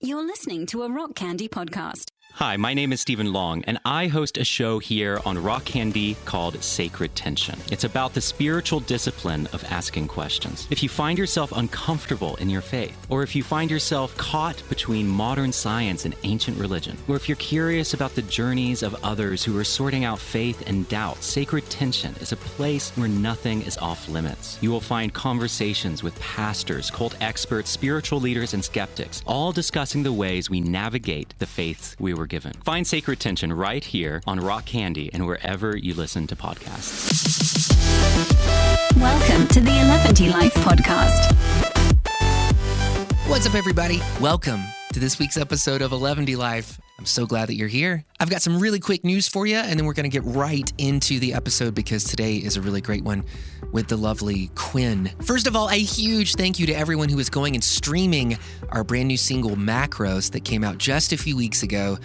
You're listening to a Rock Candy podcast. Hi, my name is Stephen Long, and I host a show here on Rock Candy called Sacred Tension. It's about the spiritual discipline of asking questions. If you find yourself uncomfortable in your faith, or if you find yourself caught between modern science and ancient religion, or if you're curious about the journeys of others who are sorting out faith and doubt, Sacred Tension is a place where nothing is off limits. You will find conversations with pastors, cult experts, spiritual leaders, and skeptics, all discussing the ways we navigate the faiths we were given. Find Sacred Tension right here on Rock Candy and wherever you listen to podcasts. Welcome to the Eleventylife podcast. What's up, everybody? Welcome to this week's episode of Eleventylife. I'm so glad that you're here. I've got some really quick news for you, and then we're going to get right into the episode because today is a really great one with the lovely Qwinn. First of all, a huge thank you to everyone who is going and streaming our brand new single, Macros, that came out just a few weeks ago.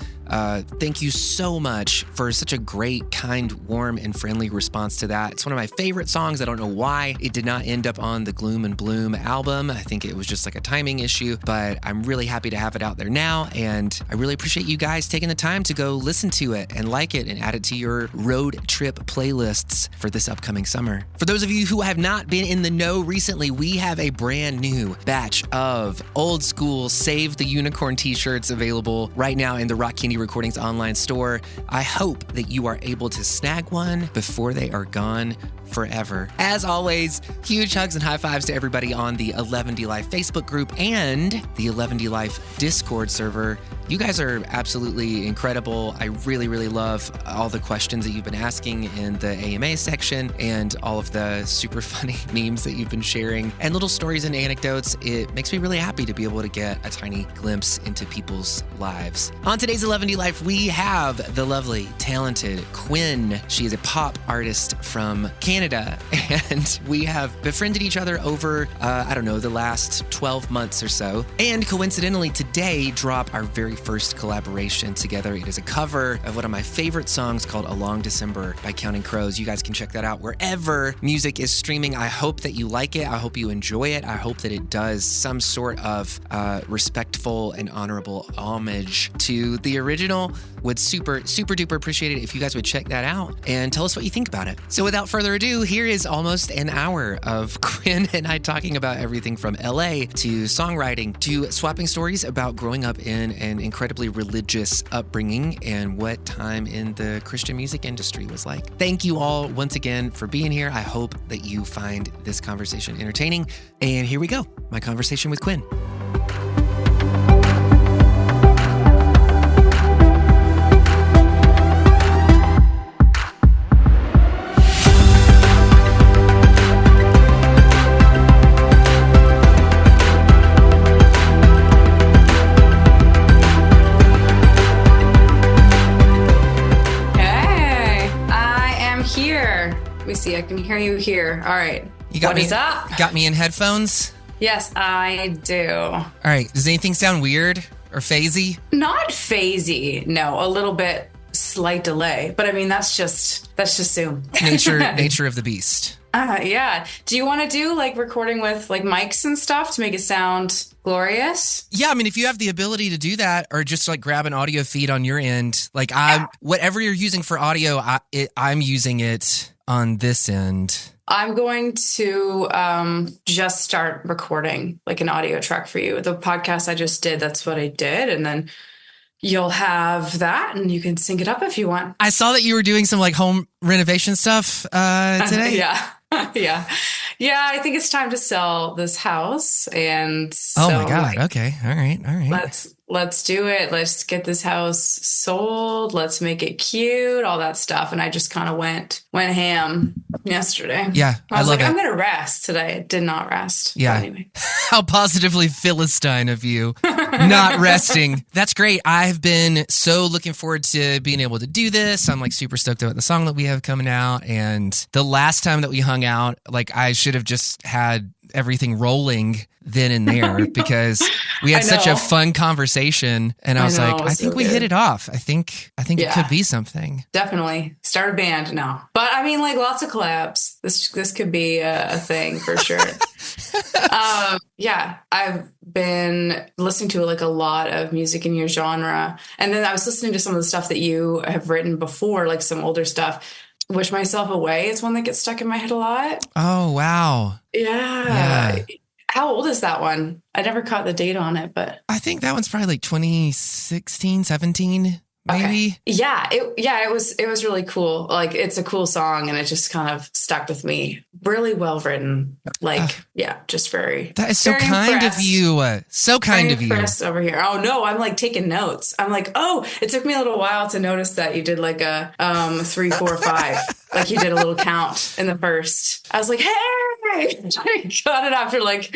Thank you so much for such a great, kind, warm, and friendly response to that. It's one of my favorite songs. I don't know why it did not end up on the Gloom and Bloom album. I think it was just like a timing issue, but I'm really happy to have it out there now, and I really appreciate you guys taking the time to go listen to it and like it and add it to your road trip playlists for this upcoming summer. For those of you who have not been in the know recently, we have a brand new batch of old school Save the Unicorn t-shirts available right now in the Rock Candy Recordings online store. I hope that you are able to snag one before they are gone forever. As always, huge hugs and high fives to everybody on the Eleventylife Facebook group and the Eleventylife Discord server. You guys are absolutely incredible. I really, really love all the questions that you've been asking in the AMA section and all of the super funny memes that you've been sharing and little stories and anecdotes. It makes me really happy to be able to get a tiny glimpse into people's lives. On today's Eleventylife, we have the lovely, talented Qwinn. She is a pop artist from Canada, and we have befriended each other over, the last 12 months or so. And coincidentally, today dropped our very first collaboration together. It is a cover of one of my favorite songs called A Long December by Counting Crows. You guys can check that out wherever music is streaming. I hope that you like it. I hope you enjoy it. I hope that it does some sort of respectful and honorable homage to the original. Would super, super duper appreciate it if you guys would check that out and tell us what you think about it. So without further ado, here is almost an hour of Qwinn and I talking about everything from LA to songwriting to swapping stories about growing up in an incredibly religious upbringing and what time in the Christian music industry was like. Thank you all once again for being here. I hope that you find this conversation entertaining. And here we go, my conversation with Qwinn. I can hear you here. All right. You got what me, is up? Got me in headphones? Yes, I do. All right. Does anything sound weird or phasey? Not phasey. No, a little bit slight delay. But I mean, that's just Zoom. Nature of the beast. Yeah. Do you want to do like recording with like mics and stuff to make it sound glorious? Yeah, I mean, if you have the ability to do that, or just like grab an audio feed on your end, like whatever you're using for audio, I'm using it on this end. I'm going to just start recording like an audio track for you. The podcast I just did, that's what I did. And then you'll have that and you can sync it up if you want. I saw that you were doing some like home renovation stuff today. Yeah. I think it's time to sell this house. And so, oh my God. Okay. All right. Let's do it. Let's get this house sold. Let's make it cute, all that stuff. And I just kind of went ham yesterday. Yeah. I was love like, it. I'm going to rest today. I did not rest. Yeah. But anyway. How positively Philistine of you, not resting. That's great. I've been so looking forward to being able to do this. I'm like super stoked about the song that we have coming out. And the last time that we hung out, like I should have just had everything rolling then and there because we had such a fun conversation, and I was like, I think we hit it off. I think it could be something. Definitely start a band now, but I mean, like lots of collabs. This could be a thing for sure. I've been listening to like a lot of music in your genre, and then I was listening to some of the stuff that you have written before, like some older stuff. Wish Myself Away is one that gets stuck in my head a lot. Oh, wow. Yeah. How old is that one? I never caught the date on it, but I think that one's probably like 2016, 17. Maybe. Okay. It was really cool. Like it's a cool song and it just kind of stuck with me. Really well written. Like, just very. That is so kind impressed. of you. So kind of you. Over here. Oh no, I'm like taking notes. I'm like, it took me a little while to notice that you did like a 3, 4, 5. Like you did a little count in the first. I was like, hey, I got it after like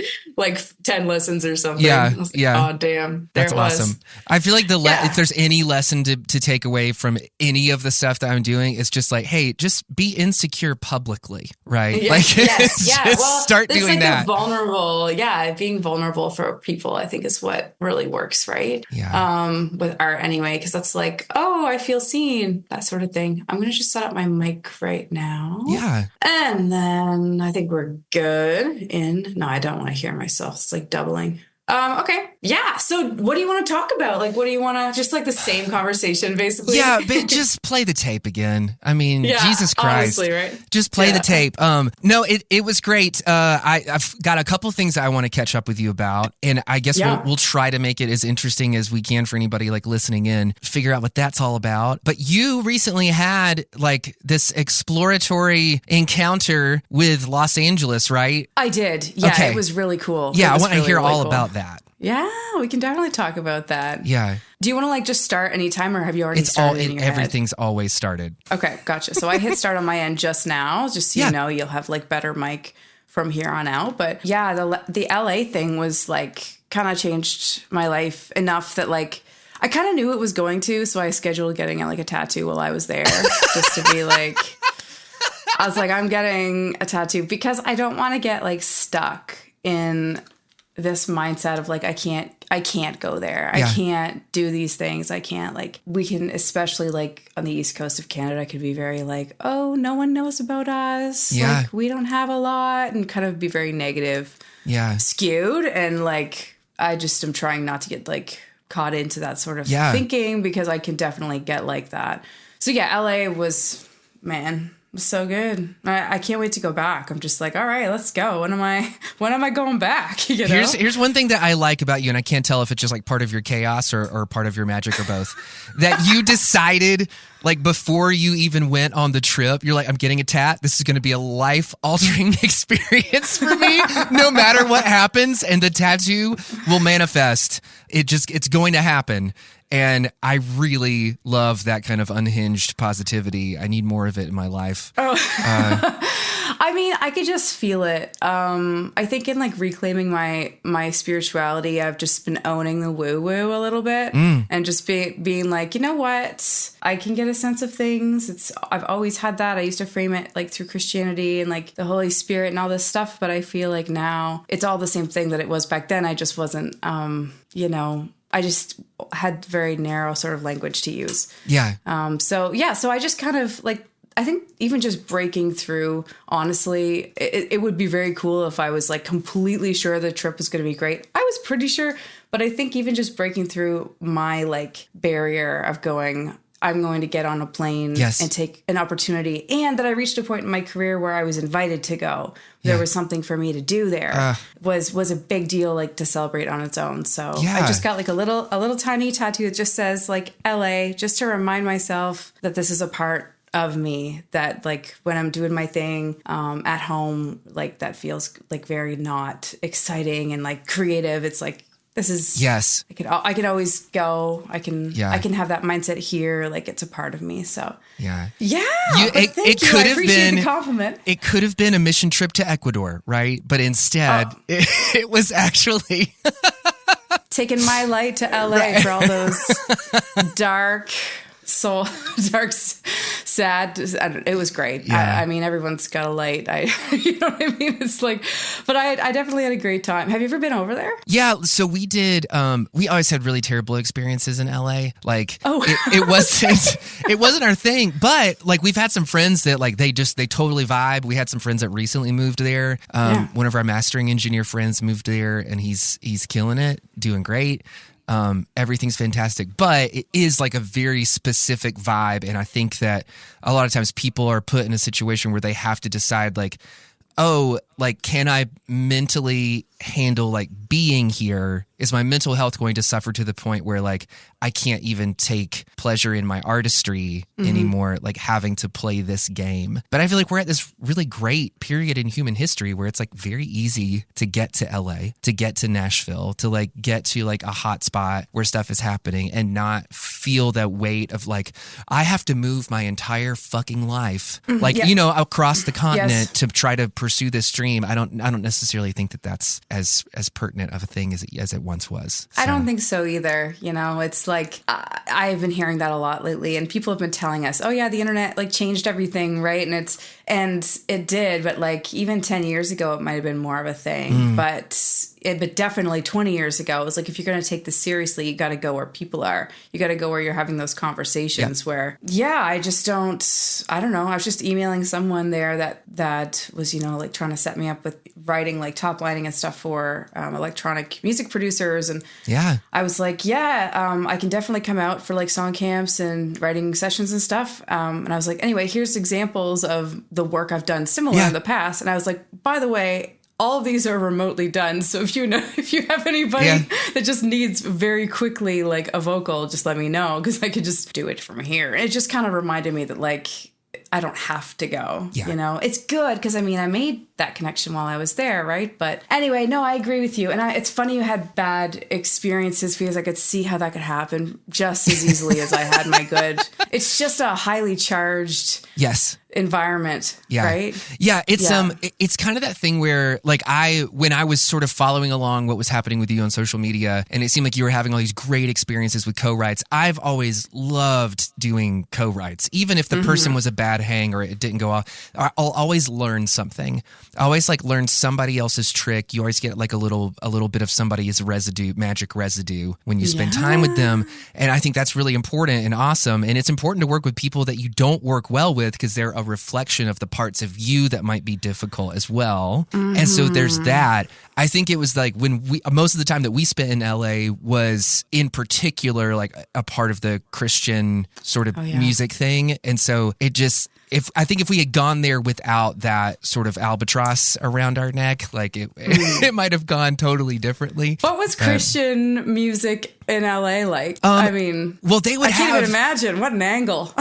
10 listens or something. Yeah. Like, oh damn. That's awesome. I feel like if there's any lesson to take away from any of the stuff that I'm doing, it's just like, hey, just be insecure publicly, right? Yeah, like, yes, yeah. Start doing that. Vulnerable, being vulnerable for people, I think is what really works, right? Yeah. With art anyway, because that's like, I feel seen, that sort of thing. I'm gonna just set up my mic right now. Yeah. And then I think we're good. No, I don't want to hear myself. It's like doubling. Okay. Yeah. So what do you want to talk about? Like, what do you want to, just like the same conversation, basically? Yeah, but just play the tape again. I mean, Jesus Christ. Honestly, right? Just play the tape. No, it was great. I've got a couple things that I want to catch up with you about, and I guess we'll try to make it as interesting as we can for anybody like listening in, figure out what that's all about. But you recently had like this exploratory encounter with Los Angeles, right? I did. Yeah, okay. It was really cool. Yeah, I want to hear all about that. Yeah, we can definitely talk about that. Yeah. Do you want to like just start anytime, or have you already started in your head? Everything's always started. Okay, gotcha. So I hit start on my end just now, just so you know, you'll have like better mic from here on out. But yeah, the LA thing was like kind of changed my life enough that like I kind of knew it was going to, so I scheduled getting like a tattoo while I was there, just to be like, I was like, I'm getting a tattoo because I don't want to get like stuck in this mindset of like, I can't go there. I can't do these things. I can't like, we can, especially like on the East Coast of Canada, I could be very like, oh, no one knows about us. Yeah. Like we don't have a lot, and kind of be very negative, skewed. And like, I just am trying not to get like caught into that sort of thinking, because I can definitely get like that. So yeah, LA was, man, so good. I can't wait to go back. I'm just like, all right, let's go. When am I going back? You know? Here's one thing that I like about you, and I can't tell if it's just like part of your chaos or part of your magic or both, that you decided like before you even went on the trip, you're like, I'm getting a tat. This is going to be a life-altering experience for me, no matter what happens, and the tattoo will manifest. It's going to happen. And I really love that kind of unhinged positivity. I need more of it in my life. I mean, I could just feel it. I think in like reclaiming my spirituality, I've just been owning the woo-woo a little bit, and just being like, you know what? I can get a sense of things. I've always had that. I used to frame it like through Christianity and like the Holy Spirit and all this stuff, but I feel like now it's all the same thing that it was back then. I just wasn't, I just had very narrow sort of language to use. Yeah. So I just kind of like, I think even just breaking through, honestly, it would be very cool if I was like completely sure the trip was going to be great. I was pretty sure, but I think even just breaking through my like barrier of going, I'm going to get on a plane and take an opportunity, and that I reached a point in my career where I was invited to go. There was something for me to do there. Was a big deal, like to celebrate on its own. So I just got like a little tiny tattoo that just says like LA, just to remind myself that this is a part of me, that like when I'm doing my thing at home, like that feels like very not exciting and like creative. It's like, this is, I can always go. I can have that mindset here. Like it's a part of me. So it could have been the compliment. It could have been a mission trip to Ecuador, right? But instead, it was actually taking my light to LA for all those dark sad. It was great. Yeah. I mean, everyone's got a light. You know what I mean? It's like, but I definitely had a great time. Have you ever been over there? Yeah, so we did. We always had really terrible experiences in LA. Like, it wasn't our thing. But like, we've had some friends that like they totally vibe. We had some friends that recently moved there. One of our mastering engineer friends moved there, and he's killing it, doing great. Everything's fantastic, but it is like a very specific vibe, and I think that a lot of times people are put in a situation where they have to decide like, oh, like, can I mentally handle like being here? Is my mental health going to suffer to the point where like I can't even take pleasure in my artistry anymore, like having to play this game? But I feel like we're at this really great period in human history where it's like very easy to get to LA, to get to Nashville, to like get to like a hot spot where stuff is happening and not feel that weight of like, I have to move my entire fucking life, like, you know, across the continent to try to pursue this dream. I don't necessarily think that that's as pertinent of a thing as it once was. So. I don't think so either. You know, it's like I've been hearing that a lot lately, and people have been telling us, "Oh yeah, the internet like changed everything, right?" And it did, but like even 10 years ago, it might have been more of a thing. But definitely 20 years ago, it was like, if you're going to take this seriously, you got to go where people are. You got to go where you're having those conversations where, I don't know. I was just emailing someone there that was, you know, like trying to set me up with writing like top lining and stuff for electronic music producers. And I was like, I can definitely come out for like song camps and writing sessions and stuff. And I was like, anyway, here's examples of the work I've done similar in the past. And I was like, by the way, all of these are remotely done. So if you have anybody that just needs very quickly like a vocal, just let me know, because I could just do it from here. And it just kind of reminded me that like I don't have to go. You know, it's good because I mean I made that connection while I was there, right? But anyway, no, I agree with you. And it's funny you had bad experiences because I could see how that could happen just as easily as I had my good. It's just a highly charged environment, right? It's kind of that thing where like when I was sort of following along what was happening with you on social media, and it seemed like you were having all these great experiences with co-writes. I've always loved doing co-writes, even if the person was a bad hang or it didn't go off. I'll always learn something. I always like learn somebody else's trick. You always get like a little bit of somebody's magic residue when you spend time with them. And I think that's really important and awesome. And it's important to work with people that you don't work well with because they're a reflection of the parts of you that might be difficult as well. And so there's that. I think it was like when most of the time that we spent in LA was in particular like a part of the Christian sort of music thing. And so it just, I think if we had gone there without that sort of albatross around our neck, like it might have gone totally differently. What was Christian music in LA like? I mean, well, they would. I can't even imagine what an angle.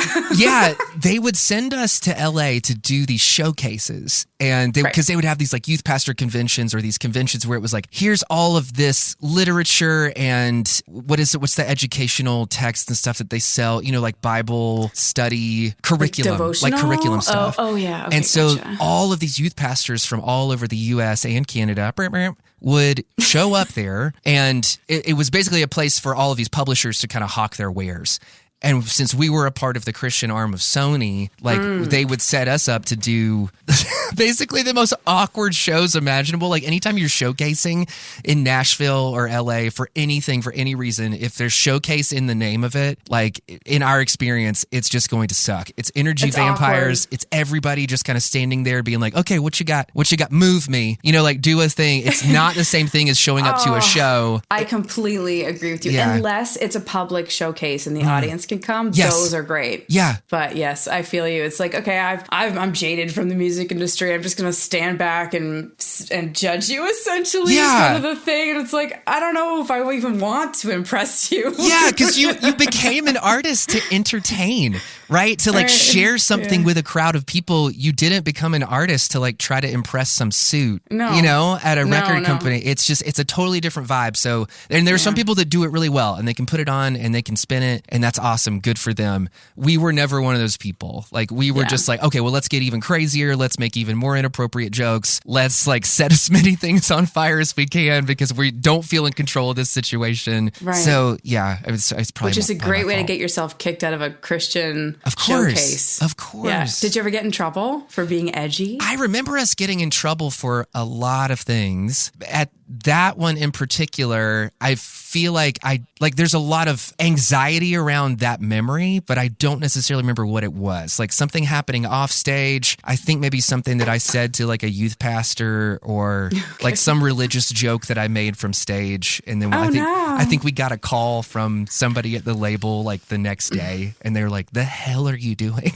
They would send us to LA to do these showcases, and because they would have these like youth pastor conventions or these conventions where it was like, here's all of this literature and what's the educational text and stuff that they sell, you know, like Bible study curriculum, like curriculum stuff. Okay, and so gotcha. all of these youth pastors from all over the US and Canada would show up there, and it was basically a place for all of these publishers to kind of hawk their wares. And since we were a part of the Christian arm of Sony, like they would set us up to do basically the most awkward shows imaginable. Like anytime you're showcasing in Nashville or LA for anything, for any reason, if there's showcase in the name of it, like in our experience, it's just going to suck. It's energy vampires. Awkward. It's everybody just kind of standing there being like, okay, what you got? What you got? Move me. You know, like do a thing. It's not the same thing as showing up to a show. I completely agree with you. Unless it's a public showcase and the audience can come, those are great. But yes, I feel you. It's like, okay, I'm jaded from the music industry. I'm just going to stand back and judge you essentially is kind of the thing. And it's like, I don't know if I even want to impress you. Because you became an artist to entertain, right? To like share something with a crowd of people. You didn't become an artist to like try to impress some suit, you know, at a record company. It's just, it's a totally different vibe. So, and there's some people that do it really well and they can put it on and they can spin it, and that's awesome. awesome. Good for them. We were never one of those people. Like, we were just like, okay, well, let's get even crazier. Let's make even more inappropriate jokes. Let's like set as many things on fire as we can because we don't feel in control of this situation. Right. So yeah, it's probably which is a great way to get yourself kicked out of a Christian showcase. Of course. Yeah. Did you ever get in trouble for being edgy? I remember us getting in trouble for a lot of things. At that one in particular, I feel like there's a lot of anxiety around that memory, but I don't necessarily remember what it was. Like something happening off stage. I think maybe something that I said to like a youth pastor or like some religious joke that I made from stage. And then I think we got a call from somebody at the label like the next day, and they were like, "The hell are you doing?"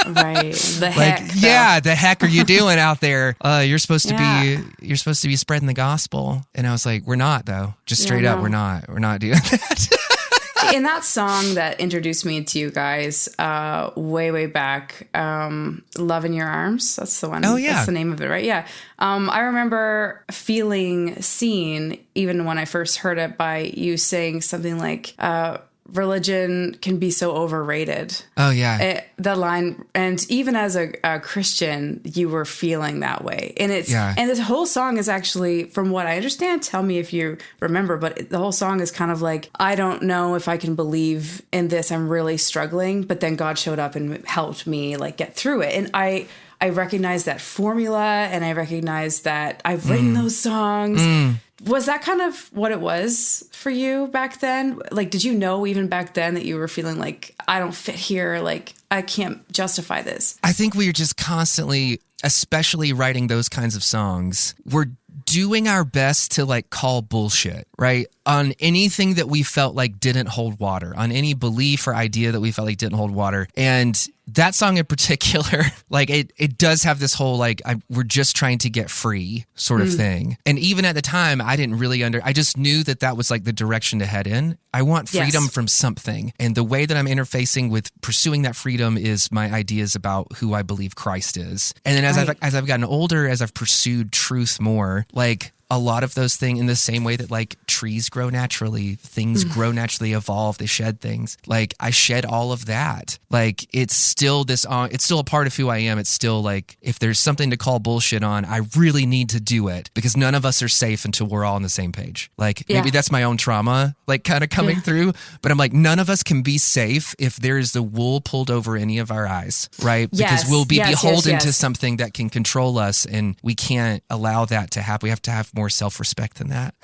Right. The heck. The heck are you doing out there? You're supposed to be spreading the gospel. And I was like, we're not though. Just straight up, we're not doing that. In that song that introduced me to you guys way back, Love in Your Arms, that's the one. Oh, yeah. That's the name of it, right? Yeah. I remember feeling seen even when I first heard it by you saying something like, religion can be so overrated. Oh, yeah. The line, and even as a Christian, you were feeling that way. And and this whole song is actually, from what I understand, tell me if you remember, but the whole song is kind of like, I don't know if I can believe in this. I'm really struggling. But then God showed up and helped me like get through it. And I recognize that formula, and I recognize that I've written those songs. Was that kind of what it was for you back then? Like, did you know even back then that you were feeling like, I don't fit here, like, I can't justify this? I think we were just constantly, especially writing those kinds of songs, we're doing our best to like call bullshit, right? On anything that we felt like didn't hold water, on any belief or idea that we felt like didn't hold water. And that song in particular, like it does have this whole like, we're just trying to get free sort of thing. And even at the time, I didn't really I just knew that was like the direction to head in. I want freedom from something. And the way that I'm interfacing with pursuing that freedom is my ideas about who I believe Christ is. And then as I've gotten older, as I've pursued truth more, like a lot of those things, in the same way that like trees grow naturally, things grow naturally, evolve, they shed things. Like I shed all of that. Like it's still it's still a part of who I am. It's still like, if there's something to call bullshit on, I really need to do it because none of us are safe until we're all on the same page. Like maybe that's my own trauma, like kind of coming through, but I'm like, none of us can be safe if there is the wool pulled over any of our eyes, right? Because we'll be beholden to something that can control us, and we can't allow that to happen. We have to have more self-respect than that.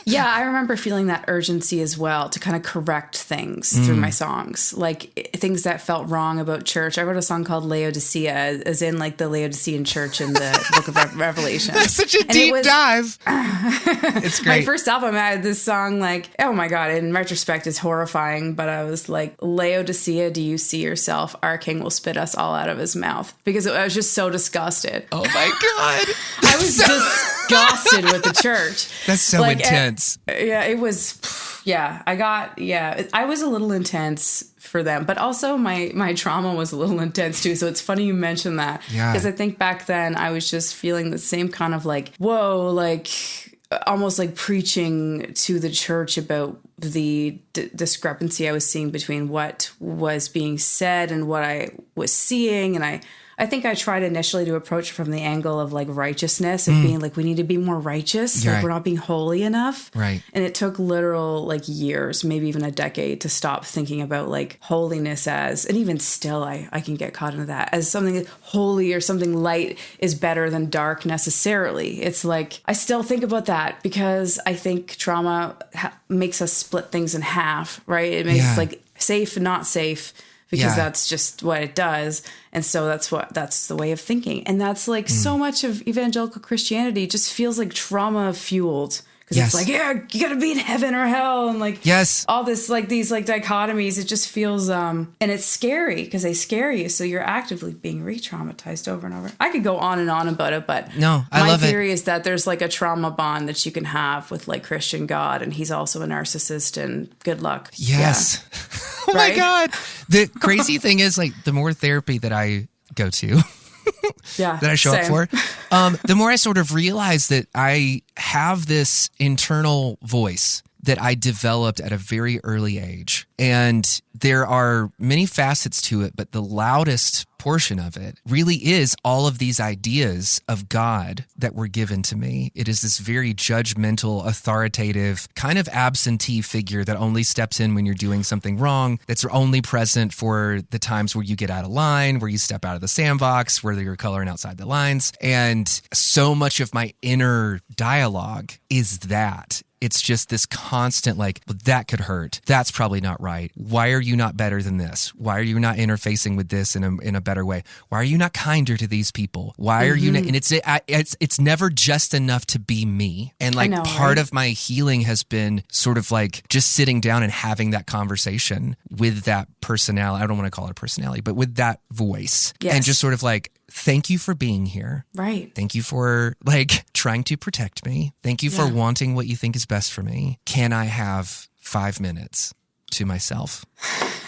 Yeah, I remember feeling that urgency as well to kind of correct things through my songs, like things that felt wrong about church. I wrote a song called Laodicea, as in like the Laodicean church in the book of Revelation. That's such a deep dive. It's great. My first album, I had this song like, oh my God, in retrospect, it's horrifying, but I was like, Laodicea, do you see yourself? Our king will spit us all out of his mouth. Because I was just so disgusted. Oh my God. I was disgusted with the church. That's so intense. It was, I was a little intense for them, but also my trauma was a little intense too. So it's funny you mentioned that, because I think back then I was just feeling the same kind of like, whoa, like almost like preaching to the church about the discrepancy I was seeing between what was being said and what I was seeing. And I think I tried initially to approach from the angle of like righteousness, of being like, we need to be more righteous. Like we're not being holy enough. Right. And it took literal like years, maybe even a decade, to stop thinking about like holiness as, and even still I can get caught into that, as something holy or something light is better than dark necessarily. It's like, I still think about that because I think trauma makes us split things in half, right? It makes like safe and not safe, because that's just what it does. And so that's the way of thinking. And that's like so much of evangelical Christianity just feels like trauma fueled. Because it's like, you gotta be in heaven or hell. And like, all this, like these like dichotomies, it just feels, and it's scary because they scare you. So you're actively being re-traumatized over and over. I could go on and on about it, but my theory is that there's like a trauma bond that you can have with like Christian God. And he's also a narcissist, and good luck. Yes. Oh my God. The crazy thing is, like, the more therapy that I go to, that I show up for, the more I sort of realize that I have this internal voice that I developed at a very early age. And there are many facets to it, but the loudest portion of it really is all of these ideas of God that were given to me. It is this very judgmental, authoritative, kind of absentee figure that only steps in when you're doing something wrong, that's only present for the times where you get out of line, where you step out of the sandbox, where you're coloring outside the lines. And so much of my inner dialogue is that. It's just this constant well, that could hurt. That's probably not right. Why are you not better than this? Why are you not interfacing with this in a better way? Why are you not kinder to these people? Why are you not? And it's never just enough to be me. And part of my healing has been sort of just sitting down and having that conversation with that personality. I don't want to call it a personality, but with that voice. Yes. And just sort of thank you for being here. Right. Thank you for trying to protect me. Thank you for wanting what you think is best for me. Can I have 5 minutes to myself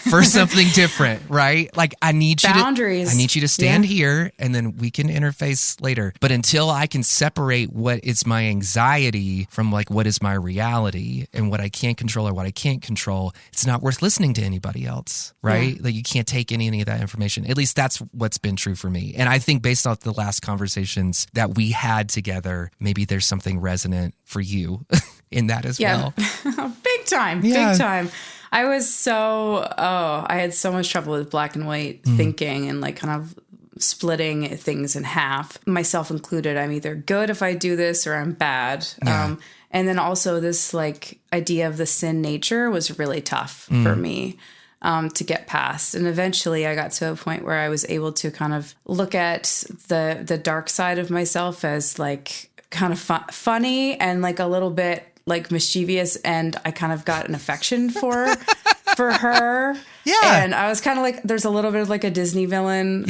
for something different, right? I need you boundaries. I need you to stand here and then we can interface later. But until I can separate what is my anxiety from what is my reality and what I can control or what I can't control, it's not worth listening to anybody else, right? You can't take any of that information. At least that's what's been true for me. And I think based off the last conversations that we had together, maybe there's something resonant for you in that as well. Big time. Big time. I had so much trouble with black and white thinking and kind of splitting things in half, myself included. I'm either good if I do this or I'm bad. Yeah. And then also this idea of the sin nature was really tough for me to get past. And eventually I got to a point where I was able to kind of look at the dark side of myself as kind of funny and a little bit mischievous, and I kind of got an affection for her. Yeah. And I was kind of there's a little bit of a Disney villain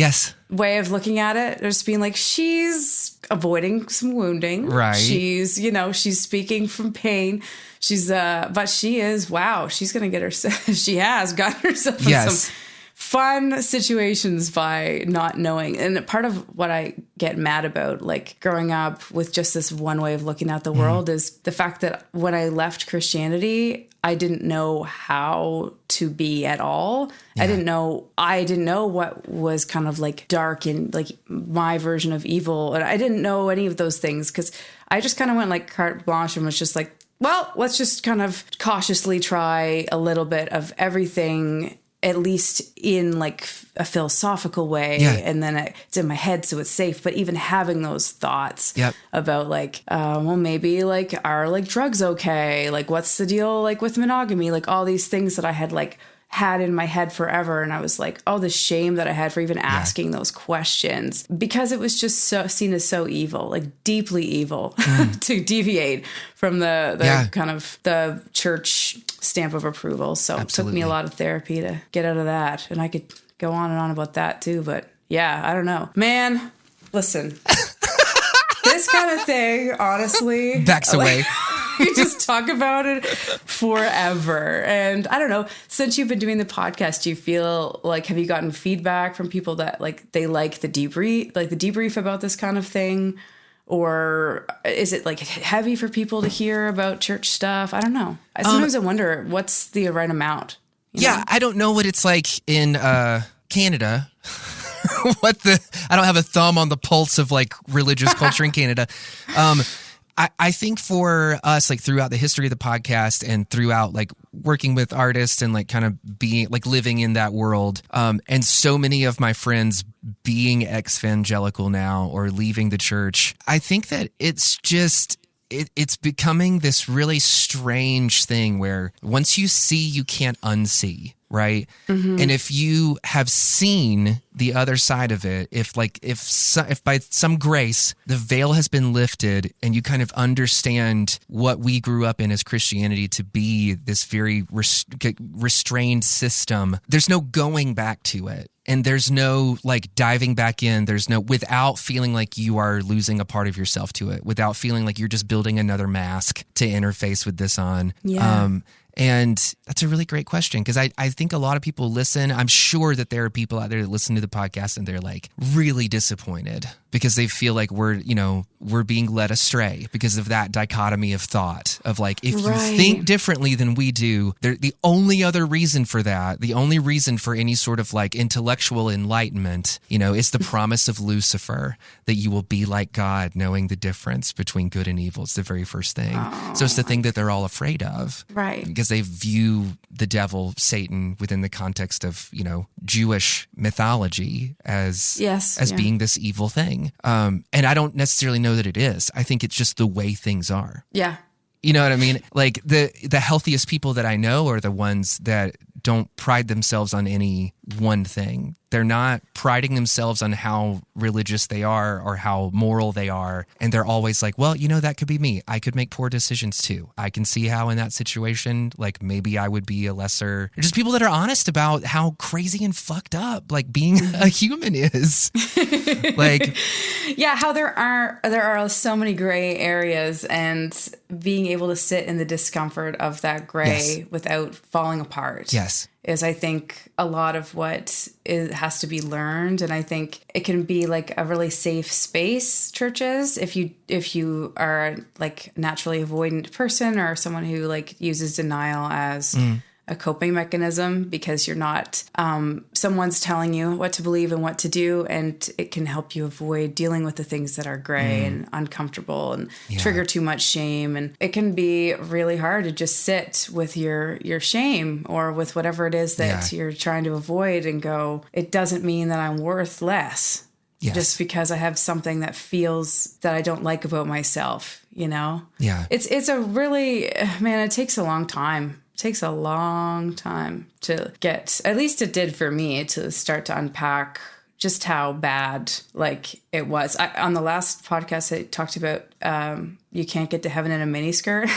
way of looking at it. Just being she's avoiding some wounding. Right. She's, she's speaking from pain. She's, but she is, she's going to get herself, she has gotten herself in some fun situations by not knowing. And part of what I get mad about, growing up with just this one way of looking at the world, is the fact that when I left Christianity, I didn't know how to be at all. Yeah. I didn't know what was kind of dark and my version of evil. And I didn't know any of those things because I just kind of went carte blanche and was just well, let's just kind of cautiously try a little bit of everything, at least in a philosophical way. Yeah. And then it's in my head, so it's safe. But even having those thoughts about well, maybe are drugs okay? What's the deal with monogamy? All these things that I had had in my head forever. And I was the shame that I had for even asking those questions, because it was just seen as so evil, deeply evil to deviate from the kind of the church stamp of approval. So It took me a lot of therapy to get out of that. And I could go on and on about that too. But I don't know, man, listen, this kind of thing, honestly, backs away. We just talk about it forever. And I don't know, since you've been doing the podcast, do you feel have you gotten feedback from people that they like the debrief about this kind of thing? Or is it heavy for people to hear about church stuff? I don't know. Sometimes I wonder what's the right amount. You know? I don't know what it's like in Canada. I don't have a thumb on the pulse of religious culture in Canada. I think for us, throughout the history of the podcast and throughout working with artists and kind of being living in that world, and so many of my friends being ex-evangelical now or leaving the church, I think that it's just it's becoming this really strange thing where once you see, you can't unsee. Right. Mm-hmm. And if you have seen the other side of it, if by some grace the veil has been lifted and you kind of understand what we grew up in as Christianity to be this very restrained system, there's no going back to it. And there's no diving back in. There's no, without feeling like you are losing a part of yourself to it, without feeling like you're just building another mask to interface with this on. Yeah. And that's a really great question, because I think a lot of people listen. I'm sure that there are people out there that listen to the podcast and they're like really disappointed because they feel like we're being led astray because of that dichotomy of thought of like, if you think differently than we do, the only other reason for that, the only reason for any sort of like intellectual enlightenment, is the promise of Lucifer that you will be like God, knowing the difference between good and evil. It's the very first thing. So it's the thing that they're all afraid of. Right. Because they view the devil, Satan, within the context of, Jewish mythology as being this evil thing. And I don't necessarily know that it is. I think it's just the way things are. Yeah. You know what I mean? Like the healthiest people that I know are the ones that don't pride themselves on any one thing. They're not priding themselves on how religious they are or how moral they are. And they're always like, well, that could be me. I could make poor decisions too. I can see how in that situation, like maybe I would be a lesser, just people that are honest about how crazy and fucked up like being a human is. Like, yeah, how there are so many gray areas, and being able to sit in the discomfort of that gray without falling apart. Yes. Is I think a lot of what has to be learned. And I think it can be like a really safe space, churches, if you are like naturally avoidant person or someone who like uses denial as a coping mechanism, because you're not, someone's telling you what to believe and what to do, and it can help you avoid dealing with the things that are gray and uncomfortable and trigger too much shame. And it can be really hard to just sit with your shame or with whatever it is that you're trying to avoid and go, it doesn't mean that I'm worth less. Yes. Just because I have something that feels that I don't like about myself, Yeah. It's a really, man, it takes a long time. It takes a long time to get, at least it did for me, to start to unpack just how bad like it was. On the last podcast, I talked about you can't get to heaven in a miniskirt.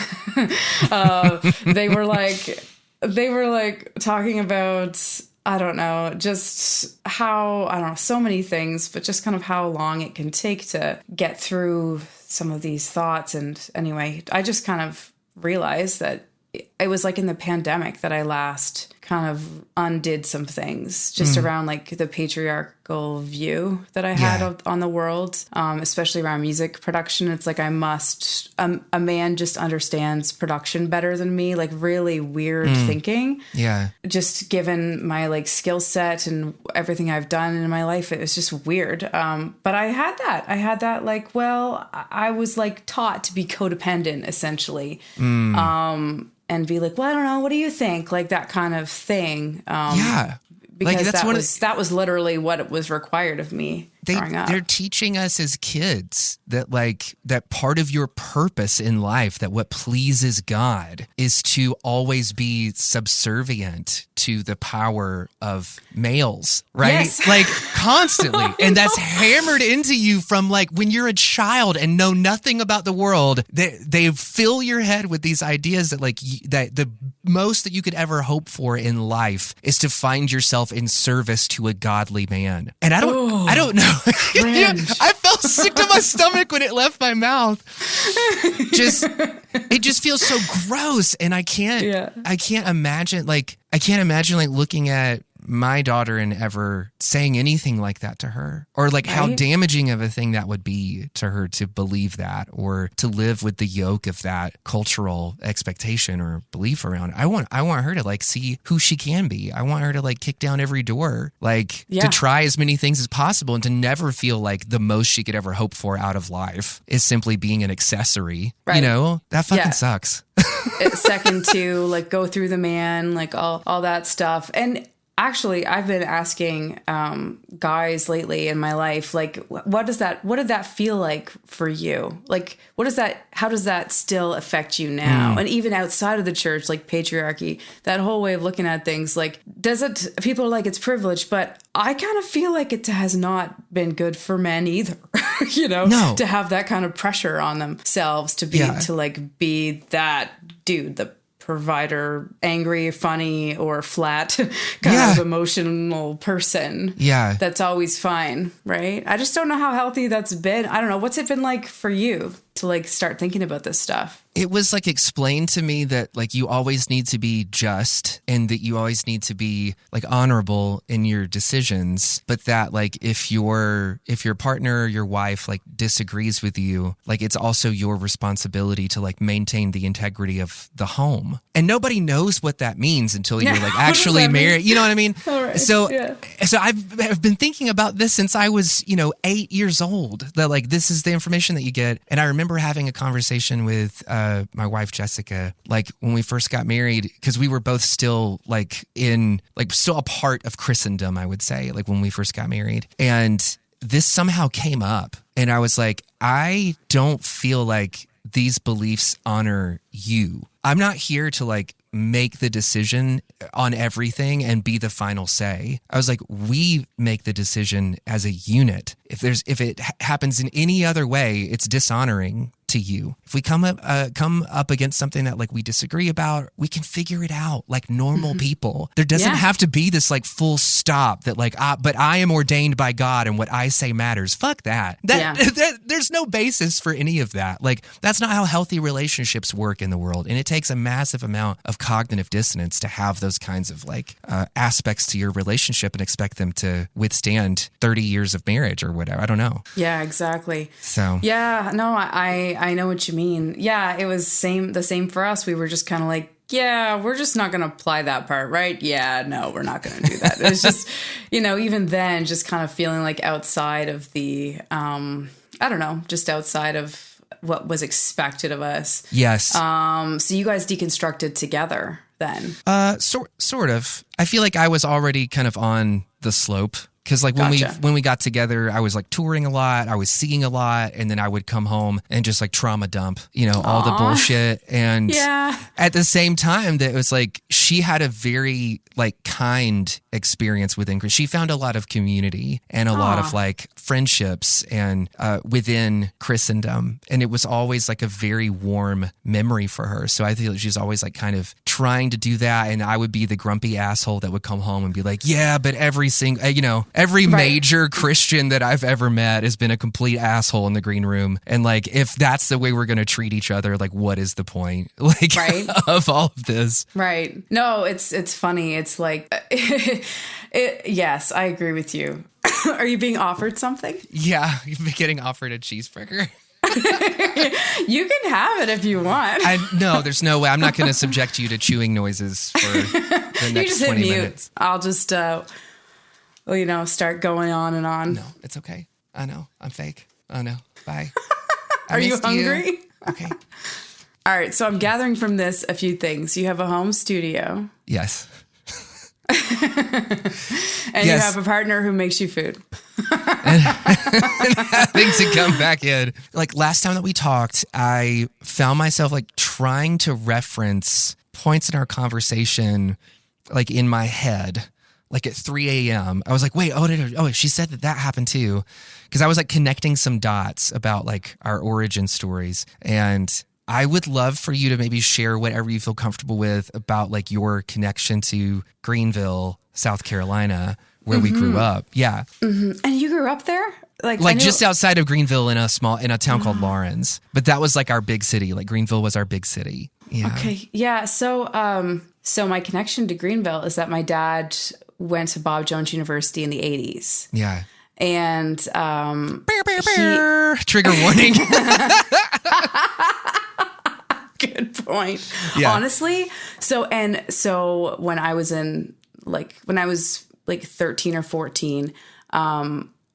They were like talking about, I don't know, just how, I don't know, so many things, but just kind of how long it can take to get through some of these thoughts. And anyway, I just kind of realized that it was like in the pandemic that I last kind of undid some things just around like the patriarchal view that I had on the world, especially around music production. It's like a man just understands production better than me, like really weird thinking. Yeah. Just given my like skill set and everything I've done in my life, it was just weird. But I had that like, well, I was like taught to be codependent essentially. And be like, well, I don't know. What do you think? Like that kind of thing. Because like that was literally what it was required of me growing up. They're teaching us as kids that like that part of your purpose in life, that what pleases God is to always be subservient to the power of males, right? Yes. Like constantly. And that's hammered into you from like when you're a child and know nothing about the world. They fill your head with these ideas that like that the most that you could ever hope for in life is to find yourself in service to a godly man. And I don't know. I felt sick to my stomach when it left my mouth. It just feels so gross, and I can't imagine looking at my daughter and ever saying anything like that to her, or like how damaging of a thing that would be to her to believe that, or to live with the yoke of that cultural expectation or belief around it. I want her to like see who she can be. I want her to like kick down every door, to try as many things as possible, and to never feel like the most she could ever hope for out of life is simply being an accessory. Right. That fucking sucks. Second to like go through the man, like all that stuff. And actually, I've been asking guys lately in my life, like, what did that feel like for you? Like, how does that still affect you now? And even outside of the church, like patriarchy, that whole way of looking at things, like, people are like, it's privilege, but I kind of feel like it has not been good for men either, to have that kind of pressure on themselves to be, to like be that dude, the provider, angry, funny, or flat kind of emotional person. Yeah. That's always fine, right? I just don't know how healthy that's been. I don't know. What's it been like for you to like start thinking about this stuff? It was like explained to me that like you always need to be just and that you always need to be like honorable in your decisions, but that like if your partner or your wife like disagrees with you, like it's also your responsibility to like maintain the integrity of the home. And nobody knows what that means until you're like actually married. You know what I mean? Right. So I've been thinking about this since I was, 8 years old, that like this is the information that you get. And I remember having a conversation with my wife, Jessica, like when we first got married, because we were both still still a part of Christendom, I would say, like when we first got married. And this somehow came up and I was like, I don't feel like these beliefs honor you. I'm not here to like make the decision on everything and be the final say. I was like, we make the decision as a unit. If it happens in any other way, it's dishonoring to you. If we come up against something that like we disagree about, we can figure it out like normal people. There doesn't have to be this like full stop that like, but I am ordained by God and what I say matters. Fuck that. There's no basis for any of that. Like that's not how healthy relationships work in the world. And it takes a massive amount of cognitive dissonance to have those kinds of like aspects to your relationship and expect them to withstand 30 years of marriage or whatever. I don't know. Yeah, exactly. So yeah, no, I know what you mean. Yeah, it was the same for us. We were just kind of like, yeah, we're just not going to apply that part, right? Yeah, no, we're not going to do that. It was just, even then, just kind of feeling like outside of the, I don't know, just outside of what was expected of us. Yes. So you guys deconstructed together then? Sort of. I feel like I was already kind of on the slope. Because like when we got together, I was like touring a lot, I was seeing a lot, and then I would come home and just like trauma dump, all the bullshit. And at the same time, that it was like she had a very like kind experience within Christ. She found a lot of community and a lot of like friendships and within Christendom, and it was always like a very warm memory for her. So I feel like she's always like kind of trying to do that, and I would be the grumpy asshole that would come home and be like, yeah, but every major Christian that I've ever met has been a complete asshole in the green room. And like, if that's the way we're going to treat each other, like, what is the point of all of this? Right. No, it's funny. It's like, yes, I agree with you. Are you being offered something? Yeah. You've been getting offered a cheeseburger. You can have it if you want. No, there's no way. I'm not going to subject you to chewing noises for the next 20 minutes. I'll just, start going on and on. No, it's okay. I know. I'm fake. Oh, no. Bye. Are you hungry? Okay. All right. So I'm gathering from this a few things. You have a home studio. Yes. And you have a partner who makes you food. Things to come back in. Like last time that we talked, I found myself like trying to reference points in our conversation like in my head. Like at 3 a.m. I was like, wait, she said that happened too. Because I was like connecting some dots about like our origin stories. And I would love for you to maybe share whatever you feel comfortable with about like your connection to Greenville, South Carolina, where we grew up. Yeah. Mm-hmm. And you grew up there? Like just outside of Greenville in a town called Lawrence. But that was like our big city. Like Greenville was our big city. Yeah. Okay. Yeah. So my connection to Greenville is that my dad went to Bob Jones University in the 80s. Yeah. And trigger warning. Good point. Yeah. Honestly. So when I was 13 or 14,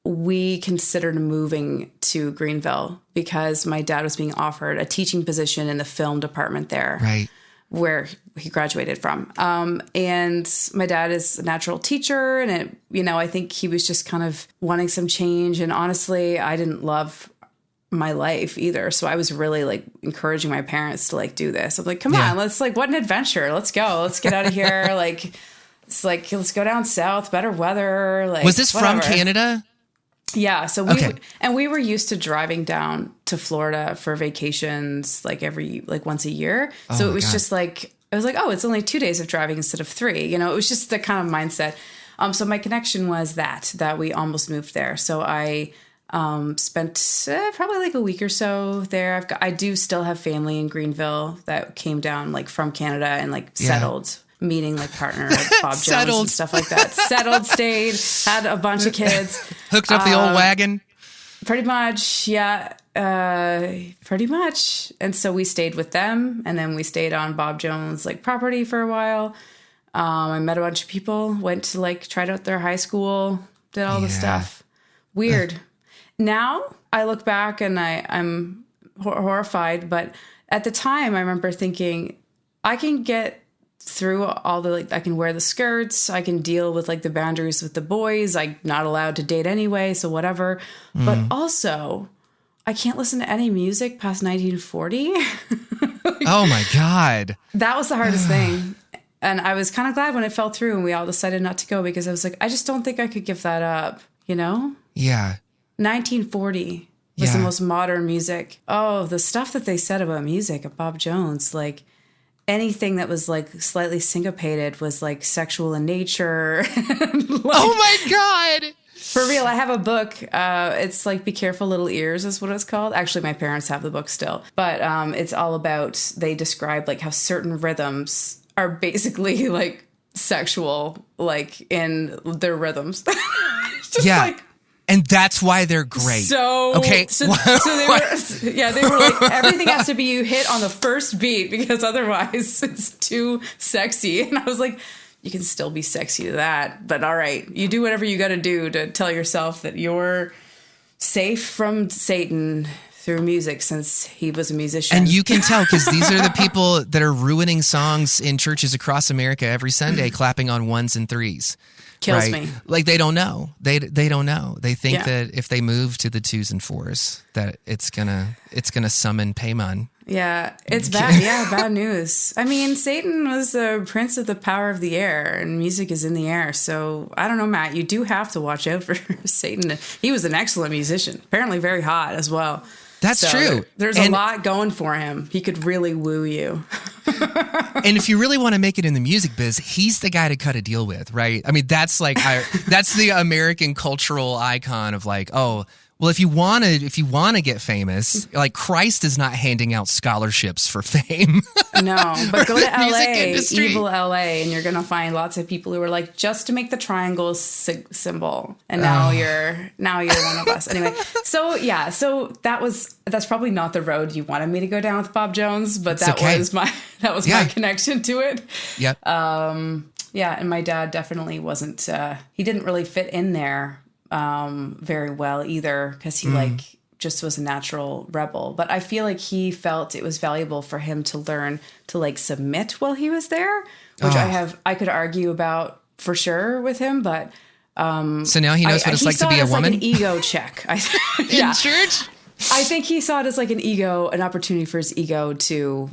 we considered moving to Greenville because my dad was being offered a teaching position in the film department there. Right. Where he graduated from. And my dad is a natural teacher, and I think he was just kind of wanting some change. And honestly, I didn't love my life either. So I was really like encouraging my parents to like do this. I'm like, come on, let's like, what an adventure. Let's go. Let's get out of here. It's like, let's go down south, better weather. Like, was this whatever. From Canada? Yeah. So we were used to driving down to Florida for vacations, like once a year. So it was just like, I was like, oh, it's only 2 days of driving instead of 3, it was just the kind of mindset. So my connection was that we almost moved there. So I Spent probably like a week or so there. I do still have family in Greenville that came down like from Canada and like settled, meeting like partner like Bob Jones and stuff like that. Settled, stayed, had a bunch of kids. Hooked up the old wagon. Pretty much, yeah. Pretty much. And so we stayed with them, and then we stayed on Bob Jones' like property for a while. I met a bunch of people, went to like tried out their high school, did all the stuff. Weird. Now I look back and I'm horrified, but at the time I remember thinking I can get through all the, like, I can wear the skirts, I can deal with like the boundaries with the boys. I'm not allowed to date anyway, so whatever. But also I can't listen to any music past 1940. Oh my God. That was the hardest thing. And I was kind of glad when it fell through and we all decided not to go, because I was like, I just don't think I could give that up, you know? Yeah. 1940 was the most modern music. Oh, the stuff that they said about music at Bob Jones, like anything that was like slightly syncopated was like sexual in nature. Like, oh my God. For real, I have a book. It's like Be Careful Little Ears is what it's called. Actually, my parents have the book still. But it's all about, they describe like how certain rhythms are basically like sexual, like in their rhythms. Just like, and that's why they're great. So okay. So they were like, everything has to be hit on the first beat because otherwise it's too sexy. And I was like, you can still be sexy to that, but all right, you do whatever you got to do to tell yourself that you're safe from Satan through music, since he was a musician. And you can tell, because these are the people that are ruining songs in churches across America every Sunday, clapping on ones and threes. Kills me. Like they don't know. They don't know. They think that if they move to the twos and fours, that it's gonna summon Paimon. Yeah, it's bad. Yeah, bad news. I mean, Satan was a prince of the power of the air, and music is in the air. So I don't know, Matt. You do have to watch out for Satan. He was an excellent musician, apparently very hot as well. That's true. There's a lot going for him. He could really woo you. And if you really want to make it in the music biz, he's the guy to cut a deal with, right? I mean, that's like that's the American cultural icon of like, oh, well, if you want to get famous, like Christ is not handing out scholarships for fame. No, but go to LA, evil LA, and you're going to find lots of people who are like, just to make the triangle symbol. And now you're one of us. Anyway, so that's probably not the road you wanted me to go down with Bob Jones, but that was my connection to it. Yep. Yeah, and my dad definitely wasn't, he didn't really fit in there very well either, because he just was a natural rebel. But I feel like he felt it was valuable for him to learn to like submit while he was there, which I could argue about for sure with him. But so now he knows what it's like to be a woman. Like an ego check. In church, I think he saw it as like an opportunity for his ego to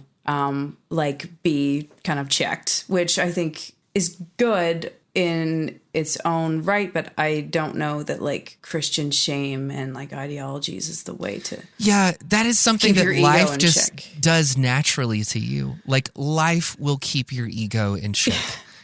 like be kind of checked, which I think is good in its own right, but I don't know that like Christian shame and like ideologies is the way to. Yeah, that is something that life just does naturally to you. Like life will keep your ego in check.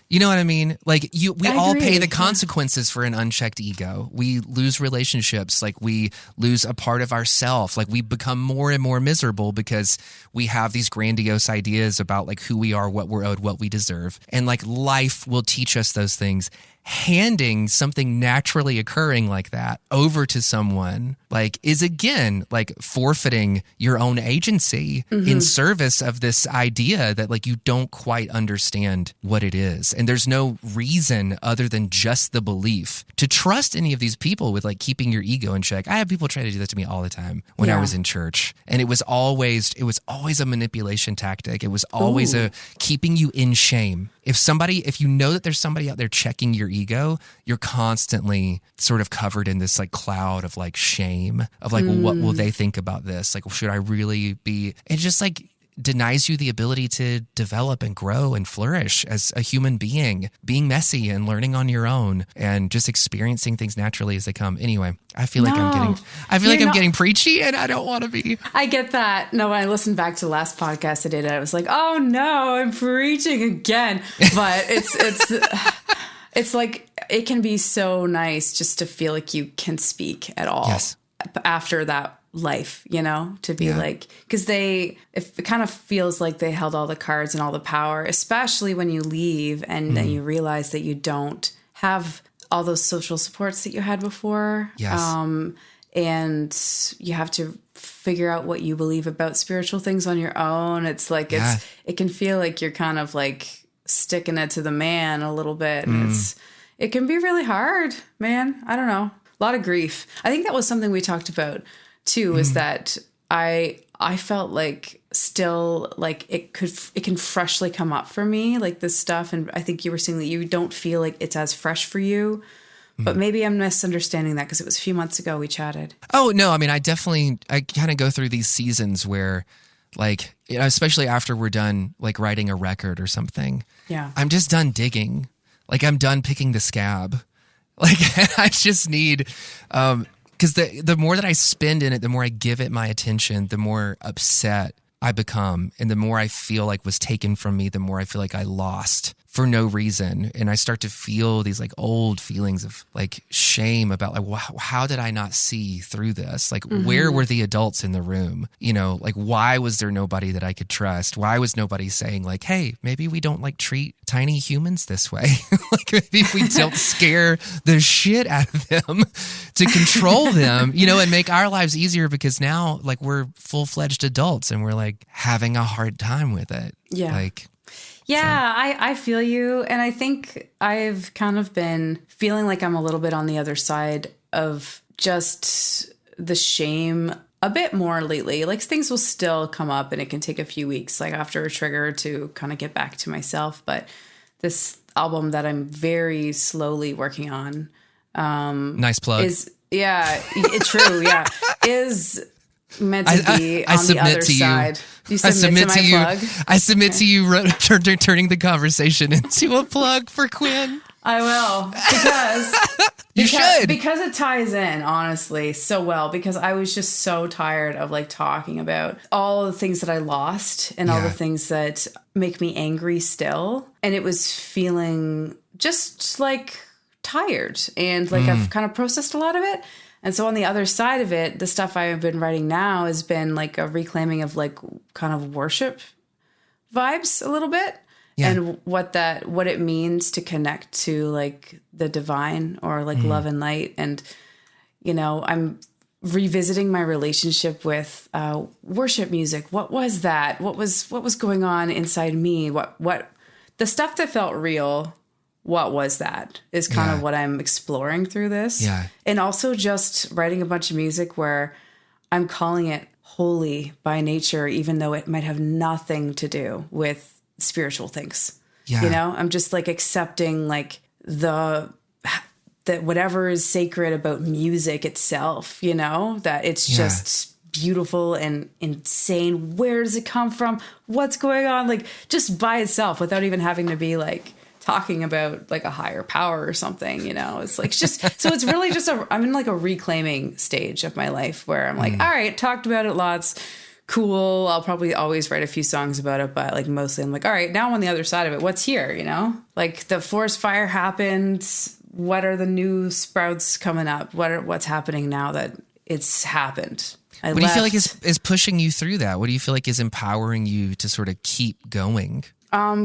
You know what I mean? Like we all pay the consequences for an unchecked ego. We lose relationships, like we lose a part of ourself, like we become more and more miserable because we have these grandiose ideas about like who we are, what we're owed, what we deserve. And like life will teach us those things. Handing something naturally occurring like that over to someone like is again like forfeiting your own agency in service of this idea that like you don't quite understand what it is. And there's no reason other than just the belief to trust any of these people with like keeping your ego in check. I have people try to do that to me all the time when I was in church. And it was always a manipulation tactic. It was always a keeping you in shame. If you know that there's somebody out there checking your ego, you're constantly sort of covered in this like cloud of like shame of like, well, what will they think about this? Like, should I really be? It just like denies you the ability to develop and grow and flourish as a human being, being messy and learning on your own and just experiencing things naturally as they come. Anyway, I feel like I'm getting preachy and I don't want to be. I get that. No, when I listened back to the last podcast I did, I was like, oh no, I'm preaching again. But it's like, it can be so nice just to feel like you can speak at all. Yes. after that life, you know, to be like, because it kind of feels like they held all the cards and all the power, especially when you leave and then you realize that you don't have all those social supports that you had before. Yes. And you have to figure out what you believe about spiritual things on your own. It's like, it can feel like you're kind of like sticking it to the man a little bit. And it can be really hard, man. I don't know. A lot of grief. I think that was something we talked about too, is that I felt like still like it can freshly come up for me, like this stuff. And I think you were saying that you don't feel like it's as fresh for you, but maybe I'm misunderstanding that because it was a few months ago we chatted. Oh, no. I mean, I kind of go through these seasons where like, you know, especially after we're done like writing a record or something. Yeah. I'm just done digging. Like I'm done picking the scab. Like I just need, because the more that I spend in it, the more I give it my attention, the more upset I become. And the more I feel like was taken from me, the more I feel like I lost for no reason. And I start to feel these like old feelings of like shame about like, wow, how did I not see through this? Like, where were the adults in the room? You know, like, why was there nobody that I could trust? Why was nobody saying like, hey, maybe we don't like treat tiny humans this way? Like maybe we don't scare the shit out of them to control them, you know, and make our lives easier, because now like we're full-fledged adults and we're like having a hard time with it. Yeah. Like, yeah, I feel you. And I think I've kind of been feeling like I'm a little bit on the other side of just the shame a bit more lately. Like things will still come up and it can take a few weeks, like after a trigger, to kind of get back to myself. But this album that I'm very slowly working on. Nice plug. Is true. Yeah. Is meant to be on the other side. You submit to my plug? I submit to you turning the conversation into a plug for Qwinn. I will, because you should, because it ties in honestly so well, because I was just so tired of like talking about all the things that I lost and all the things that make me angry still, and it was feeling just like tired, and like I've kind of processed a lot of it. And so on the other side of it, the stuff I've been writing now has been like a reclaiming of like kind of worship vibes a little bit. Yeah. And what it means to connect to like the divine or like love and light. And, you know, I'm revisiting my relationship with worship music. What was that? What was going on inside me? What the stuff that felt real, what was that is kind of what I'm exploring through this. Yeah. And also just writing a bunch of music where I'm calling it holy by nature, even though it might have nothing to do with spiritual things. Yeah. You know, I'm just like accepting like that whatever is sacred about music itself, you know, that it's just beautiful and insane. Where does it come from? What's going on? Like just by itself, without even having to be like talking about like a higher power or something, you know. It's like just so it's really just I'm in like a reclaiming stage of my life where I'm like, all right, talked about it lots, cool, I'll probably always write a few songs about it, but like mostly I'm like, all right, now I'm on the other side of it, what's here, you know? Like the forest fire happened, what are the new sprouts coming up, what's happening now that it's happened? What do you feel like is pushing you through that? What do you feel like is empowering you to sort of keep going?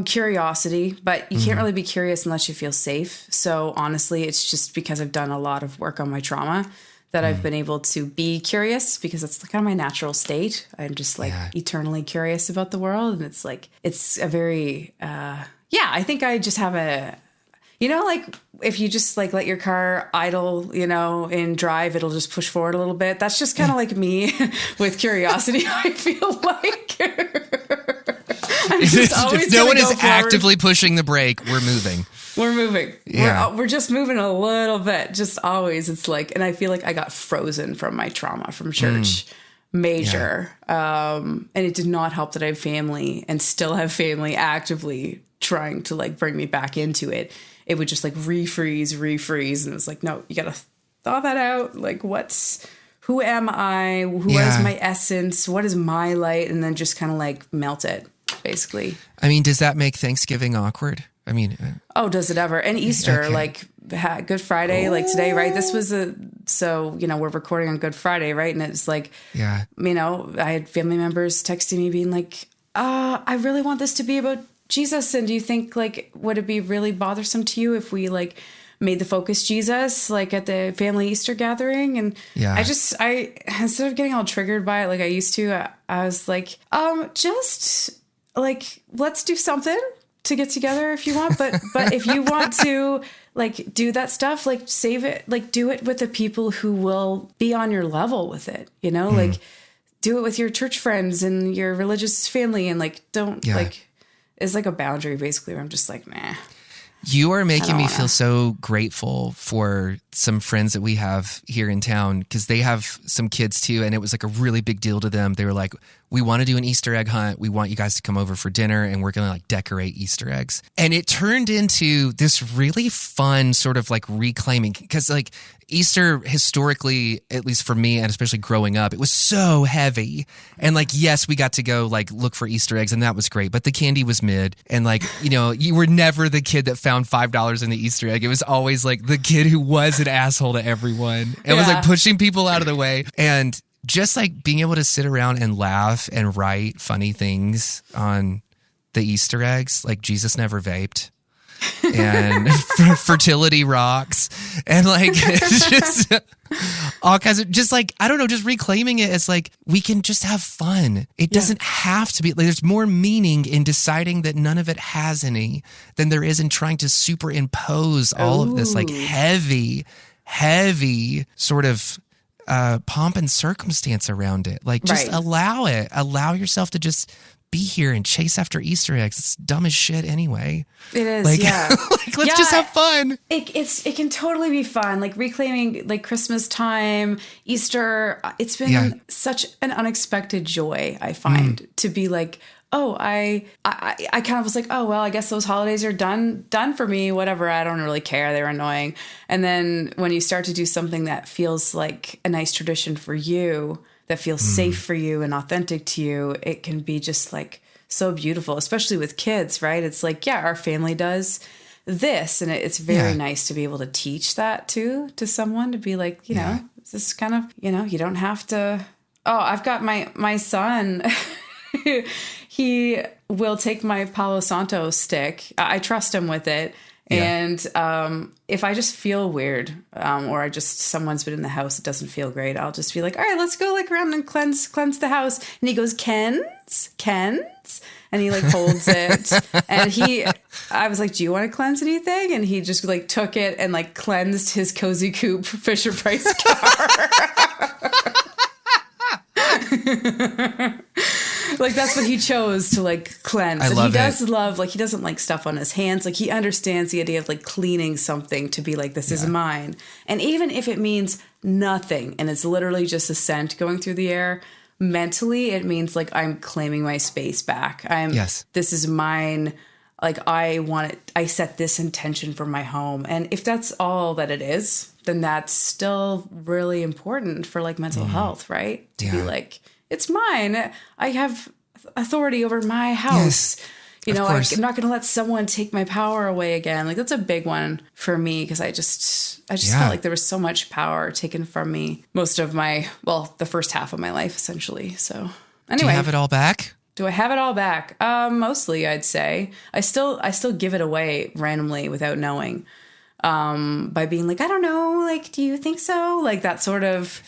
Curiosity, but you can't really be curious unless you feel safe. So honestly, it's just because I've done a lot of work on my trauma that I've been able to be curious, because it's kind of my natural state. I'm just like eternally curious about the world. And it's like, it's a very, I think I just have you know, like if you just like let your car idle, you know, and drive, it'll just push forward a little bit. That's just kind of like me with curiosity. I feel like if no one is actively pushing the brake, we're moving. We're moving. Yeah. We're just moving a little bit. Just always. It's like, and I feel like I got frozen from my trauma from church. Major. Yeah. And it did not help that I have family and still have family actively trying to like bring me back into it. It would just like refreeze. And it was like, no, you got to thaw that out. Like who am I? Who is my essence? What is my light? And then just kind of like melt it, basically. I mean, does that make Thanksgiving awkward? I mean, does it ever? And Easter, okay. like Good Friday, like today, right? This was we're recording on Good Friday, right? And it's like, yeah, I had family members texting me being like, I really want this to be about Jesus. And do you think, like, would it be really bothersome to you if we like made the focus Jesus, like at the family Easter gathering? And yeah. I instead of getting all triggered by it like I used to, I was like, just like, let's do something to get together if you want, but if you want to like do that stuff, like save it, like do it with the people who will be on your level with it, like do it with your church friends and your religious family, and like don't like, it's like a boundary basically where I'm just like, nah. You are making me feel so grateful for some friends that we have here in town, because they have some kids too, and it was like a really big deal to them. They were like, we want to do an Easter egg hunt. We want you guys to come over for dinner, and we're going to like decorate Easter eggs. And it turned into this really fun sort of like reclaiming, because like Easter historically, at least for me, and especially growing up, it was so heavy. And like, yes, we got to go like look for Easter eggs, and that was great, but the candy was mid. And like, you were never the kid that found $5 in the Easter egg. It was always like the kid who was an asshole to everyone. It was like pushing people out of the way. And just like being able to sit around and laugh and write funny things on the Easter eggs, like Jesus never vaped. And fertility rocks, and like just all kinds of, just like, I don't know, just reclaiming it as like, we can just have fun. It doesn't have to be like, there's more meaning in deciding that none of it has any than there is in trying to superimpose all of this like heavy sort of pomp and circumstance around it. Like, just allow yourself to just be here and chase after Easter eggs. It's dumb as shit anyway. It is, like, like, let's just have fun. It can totally be fun. Like reclaiming like Christmas time, Easter. It's been such an unexpected joy, I find, to be like, oh, I kind of was like, oh, well, I guess those holidays are done for me, whatever. I don't really care. They're annoying. And then when you start to do something that feels like a nice tradition for you, that feels safe for you and authentic to you, it can be just like so beautiful, especially with kids, right? It's like, our family does this, and it's very nice to be able to teach that to someone, to be like, this is kind of, you don't have to, I've got my son, he will take my Palo Santo stick. I trust him with it. And if I just feel weird, or someone's been in the house, it doesn't feel great, I'll just be like, all right, let's go like around and cleanse the house. And he goes, Ken's? And he like holds it. And I was like, do you want to cleanse anything? And he just like took it and like cleansed his Cozy Coupe Fisher Price car. Like, that's what he chose to like cleanse. And he does love, like, he doesn't like stuff on his hands. Like, he understands the idea of like cleaning something to be like, this is mine. And even if it means nothing and it's literally just a scent going through the air, mentally it means like, I'm claiming my space back. This is mine. Like, I want it. I set this intention for my home. And if that's all that it is, then that's still really important for like mental health, right? To be like, it's mine. I have authority over my house. I'm not going to let someone take my power away again. Like, that's a big one for me, because I just felt like there was so much power taken from me most of the first half of my life, essentially. So anyway. Do you have it all back? Do I have it all back? Mostly, I'd say. I still give it away randomly without knowing, by being like, I don't know, like, do you think so? Like, that sort of...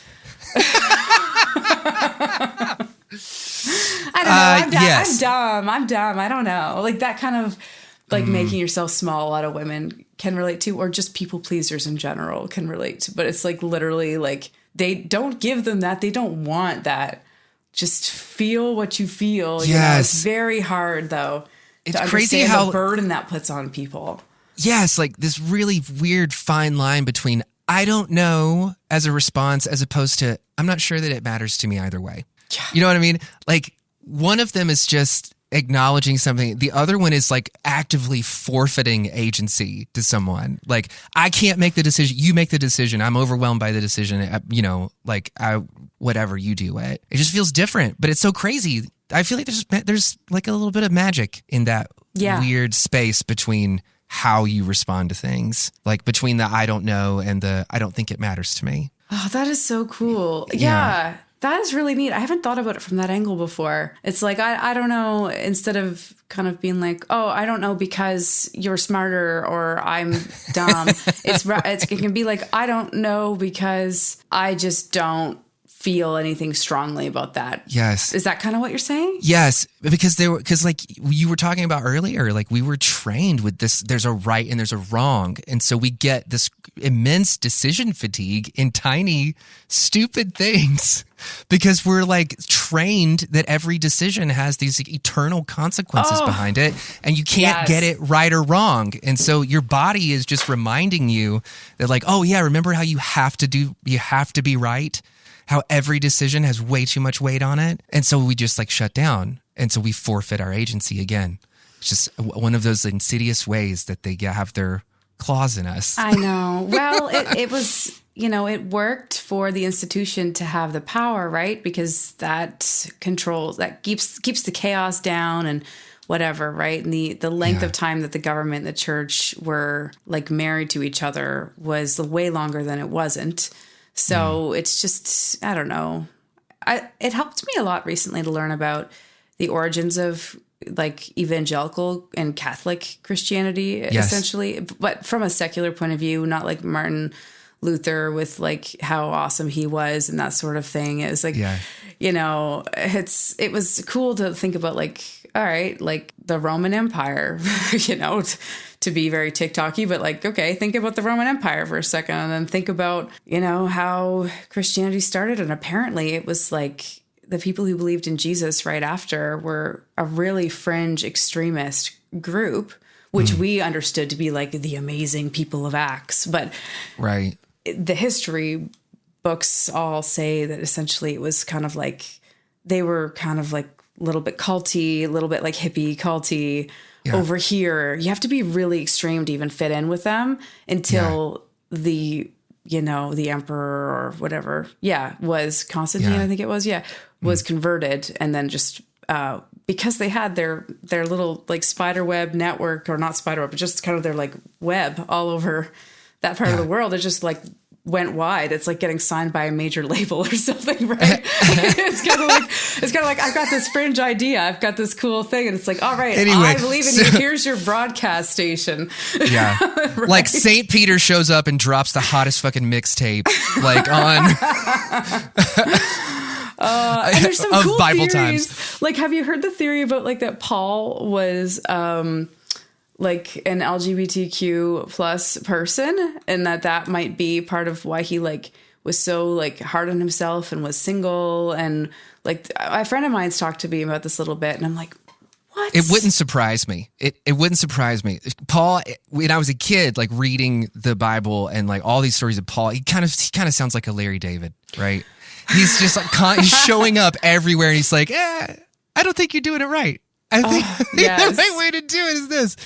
I don't know. I'm dumb. I don't know. Like, that kind of like making yourself small, a lot of women can relate to, or just people pleasers in general can relate to. But it's like literally like, they don't give them that. They don't want that. Just feel what you feel. Yes. It's very hard though. It's crazy how the burden that puts on people. Yes. Like this really weird fine line between I don't know as a response, as opposed to I'm not sure that it matters to me either way. Yeah. You know what I mean? Like, one of them is just acknowledging something. The other one is like actively forfeiting agency to someone. Like, I can't make the decision. You make the decision. I'm overwhelmed by the decision. Whatever, you do it. It just feels different, but it's so crazy. I feel like there's like a little bit of magic in that weird space between how you respond to things, like between the I don't know and the I don't think it matters to me. Oh, that is so cool. Yeah. That is really neat. I haven't thought about it from that angle before. It's like, I don't know, instead of kind of being like, oh, I don't know because you're smarter or I'm dumb. It can be like, I don't know because I just don't feel anything strongly about that. Yes. Is that kind of what you're saying? Yes, because like you were talking about earlier, like we were trained with this, there's a right and there's a wrong. And so we get this immense decision fatigue in tiny, stupid things because we're like trained that every decision has these eternal consequences behind it and you can't get it right or wrong. And so your body is just reminding you that like, oh yeah, remember how you have to be right? How every decision has way too much weight on it. And so we just like shut down. And so we forfeit our agency again. It's just one of those insidious ways that they have their claws in us. I know. Well, it was, it worked for the institution to have the power, right? Because that controls, that keeps the chaos down and whatever, right? And the length of time that the government and the church were like married to each other was way longer than it wasn't. So it's just, I don't know. It helped me a lot recently to learn about the origins of like evangelical and Catholic Christianity, essentially, but from a secular point of view, not like Martin Luther with like how awesome he was and that sort of thing. It was like, it was cool to think about like, all right, like the Roman Empire, to be very TikTok-y, but like, okay, think about the Roman Empire for a second and then think about, how Christianity started. And apparently it was like the people who believed in Jesus right after were a really fringe extremist group, which we understood to be like the amazing people of Acts. But the history books all say that essentially it was kind of like, they were kind of like a little bit culty, a little bit like hippie culty. Over here, you have to be really extreme to even fit in with them until the emperor or whatever, was Constantine, I think it was, was converted. And then just because they had their little like spider web network, or not spider web, but just kind of their like web all over that part of the world, it just like went wide. It's like getting signed by a major label or something, right? It's kind of like I've got this fringe idea, I've got this cool thing, and it's like, all right, anyway, I believe in you. Here's your broadcast station. Yeah, right? Like St. Peter shows up and drops the hottest fucking mixtape, like on. And there's some cool Bible theories. times. Like, have you heard the theory about like that Paul was like an LGBTQ plus person, and that might be part of why he like was so like hard on himself and was single? And like a friend of mine's talked to me about this a little bit, and I'm like, what? It wouldn't surprise me. It wouldn't surprise me. Paul, when I was a kid, like reading the Bible and like all these stories of Paul, he kind of sounds like a Larry David, right? He's just like he's showing up everywhere, and he's like, I don't think you're doing it right. I think the right way to do it is this.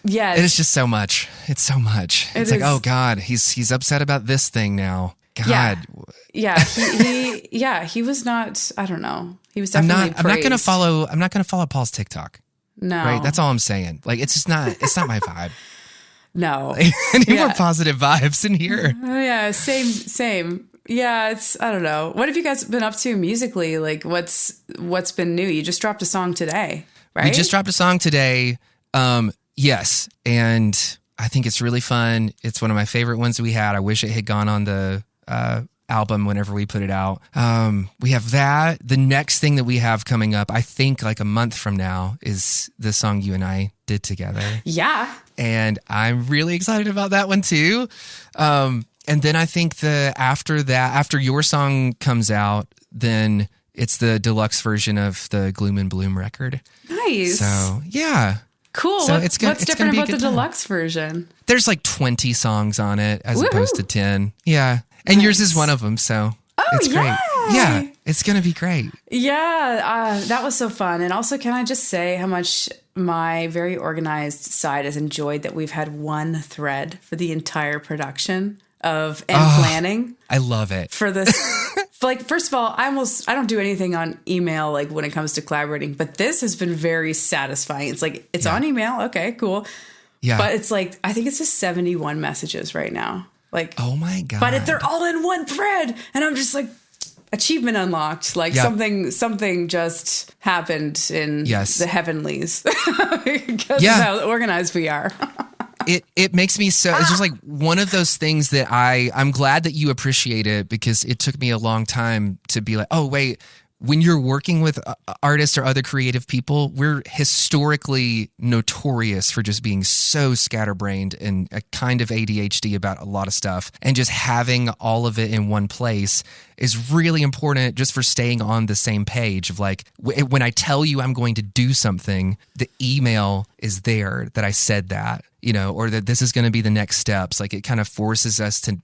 Yes. It is just so much. It's so much. It's like, oh God, he's upset about this thing now. God. Yeah. He was not, I don't know. He was definitely I'm not gonna follow Paul's TikTok. No. Right? That's all I'm saying. Like it's not my vibe. No. Any more positive vibes in here? Yeah, same. Yeah, I don't know. What have you guys been up to musically? Like what's been new? You just dropped a song today, right? We just dropped a song today. Yes. And I think it's really fun. It's one of my favorite ones that we had. I wish it had gone on the album whenever we put it out. We have that. The next thing that we have coming up, I think like a month from now, is the song you and I did together. Yeah. And I'm really excited about that one too. And then I think after your song comes out, then it's the deluxe version of the Gloom and Bloom record. Nice. So yeah. Cool. So what's different about the deluxe version? There's like 20 songs on it as opposed to 10. Yeah. And yours is one of them. So it's great. Yeah. It's going to be great. Yeah. That was so fun. And also, can I just say how much my very organized side has enjoyed that we've had one thread for the entire production and planning. I love it. For this like, first of all, I don't do anything on email, like when it comes to collaborating, but this has been very satisfying. It's like, it's on email. Okay, cool. Yeah. But it's like, I think it's just 71 messages right now. Like, oh my God. But they're all in one thread. And I'm just like, achievement unlocked. Like something just happened in the heavenlies because of how organized we are. It makes me so, it's just like one of those things that I'm glad that you appreciate it, because it took me a long time to be like, oh, wait, when you're working with artists or other creative people, we're historically notorious for just being so scatterbrained and a kind of ADHD about a lot of stuff. And just having all of it in one place is really important just for staying on the same page of like, when I tell you I'm going to do something, the email is there that I said that, you know, or that this is going to be the next steps. Like it kind of forces us to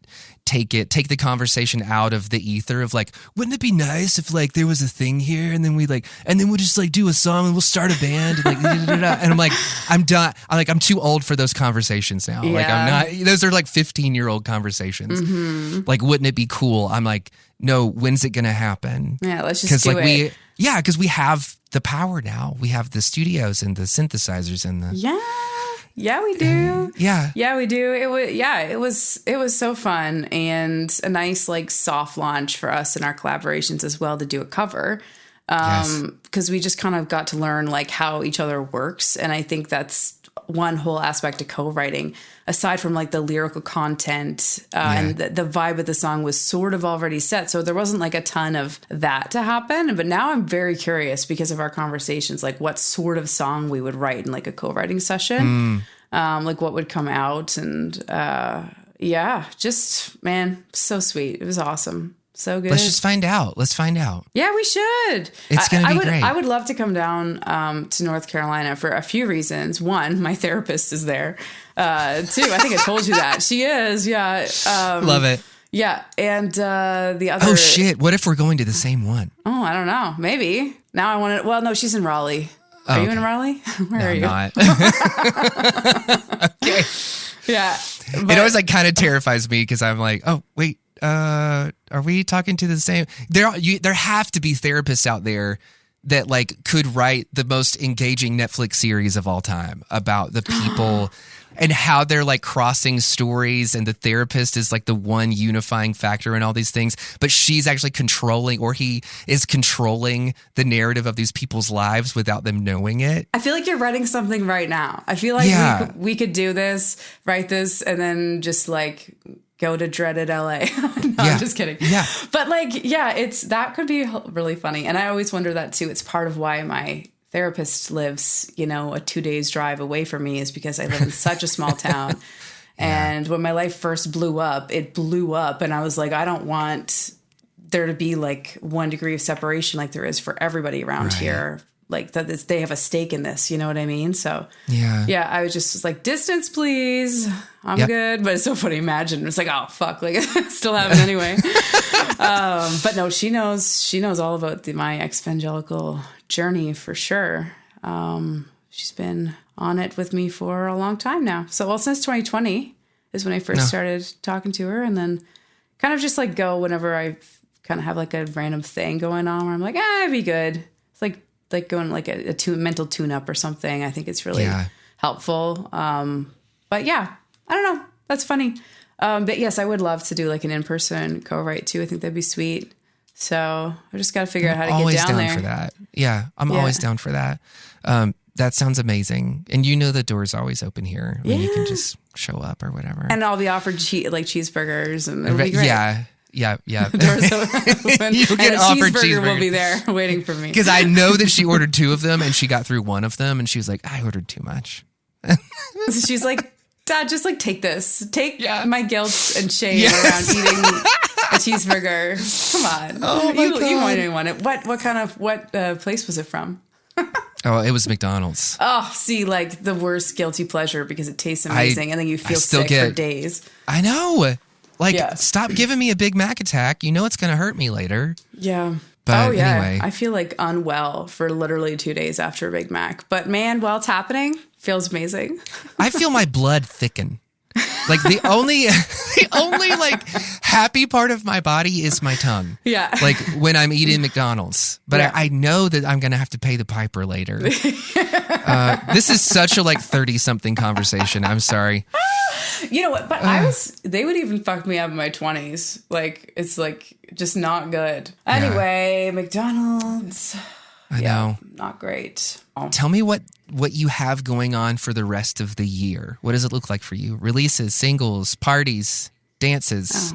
take the conversation out of the ether of like, wouldn't it be nice if like there was a thing here and then we'll just like do a song and we'll start a band and like, and I'm like, I'm done. I'm too old for those conversations now. Yeah. Like I'm not, those are like 15-year-old conversations. Mm-hmm. Like, wouldn't it be cool? I'm like, no, when's it going to happen? Yeah, let's just do it. Because we have the power now. We have the studios and the synthesizers and the... Yeah, we do. Yeah, we do. It was so fun and a nice like soft launch for us in our collaborations as well to do a cover. Because we just kind of got to learn like how each other works. And I think that's one whole aspect of co-writing, aside from like the lyrical content and the vibe of the song was sort of already set. So there wasn't like a ton of that to happen. But now I'm very curious because of our conversations, like what sort of song we would write in like a co-writing session, like what would come out. And just, man, so sweet. It was awesome. So good. Let's just find out. Let's find out. Yeah, we should. It's going to be great. I would love to come down to North Carolina for a few reasons. One, my therapist is there. Two, I think I told you that. She is, yeah. Love it. Yeah, and the other... Oh, shit. What if we're going to the same one? Oh, I don't know. Maybe. Now I want to... Well, no, she's in Raleigh. Are you in Raleigh? Where are you? I'm not. Okay. Yeah. But it always like kind of terrifies me because I'm like, oh, wait. Are we talking to the same? There have to be therapists out there that like could write the most engaging Netflix series of all time about the people and how they're like crossing stories, and the therapist is like the one unifying factor in all these things, but she's actually controlling, or he is controlling the narrative of these people's lives without them knowing it. I feel like you're writing something right now. I feel like we could do this, write this, and then just like go to dreaded LA. I'm just kidding. Yeah. But like, that could be really funny. And I always wonder that too. It's part of why my therapist lives, a 2 days drive away from me, is because I live in such a small town. And when my life first blew up, it blew up. And I was like, I don't want there to be like 1 degree of separation like there is for everybody around here. Like that they have a stake in this, you know what I mean? So I was just like, distance, please. I'm good. But it's so funny. Imagine it's like, oh fuck, like it still happened anyway. But no, she knows all about my evangelical journey for sure. She's been on it with me for a long time now. So since 2020 is when I first started talking to her, and then kind of just like go whenever I kind of have like a random thing going on where I'm like, it'd be good. It's like going like a mental tune-up or something. I think it's really helpful. But yeah, I don't know. That's funny. But yes, I would love to do like an in-person co-write too. I think that'd be sweet. So I just got to figure out how to get down there. I'm always down for that. Yeah, I'm always down for that. That sounds amazing. And the door's always open here. I mean, you can just show up or whatever. And I'll be offered cheeseburgers, and it'll be great. Yeah. Doors open. You get offered cheeseburger will be there waiting for me. Because I know that she ordered 2 of them and she got through 1 of them and she was like, I ordered too much. So she's like, Dad, just like take this. Take my guilt and shame around eating a cheeseburger. Come on. Oh my God. You might want it. What place was it from? Oh, it was McDonald's. Oh, see, like the worst guilty pleasure because it tastes amazing and then you feel sick for days. I know. Stop giving me a Big Mac attack. You know it's going to hurt me later. Yeah. But anyway. I feel like unwell for literally 2 days after a Big Mac. But man, while it's happening, feels amazing. I feel my blood thicken. Like the only like happy part of my body is my tongue. Yeah. Like when I'm eating McDonald's. But Yeah. I know that I'm going to have to pay the piper later. This is such a 30-something conversation. I'm sorry. You know what? But they would even fuck me up in my 20s. Like, it's like just not good. Anyway, McDonald's. I know. Not great. Tell me what you have going on for the rest of the year. What does it look like for you? Releases, singles, parties, dances.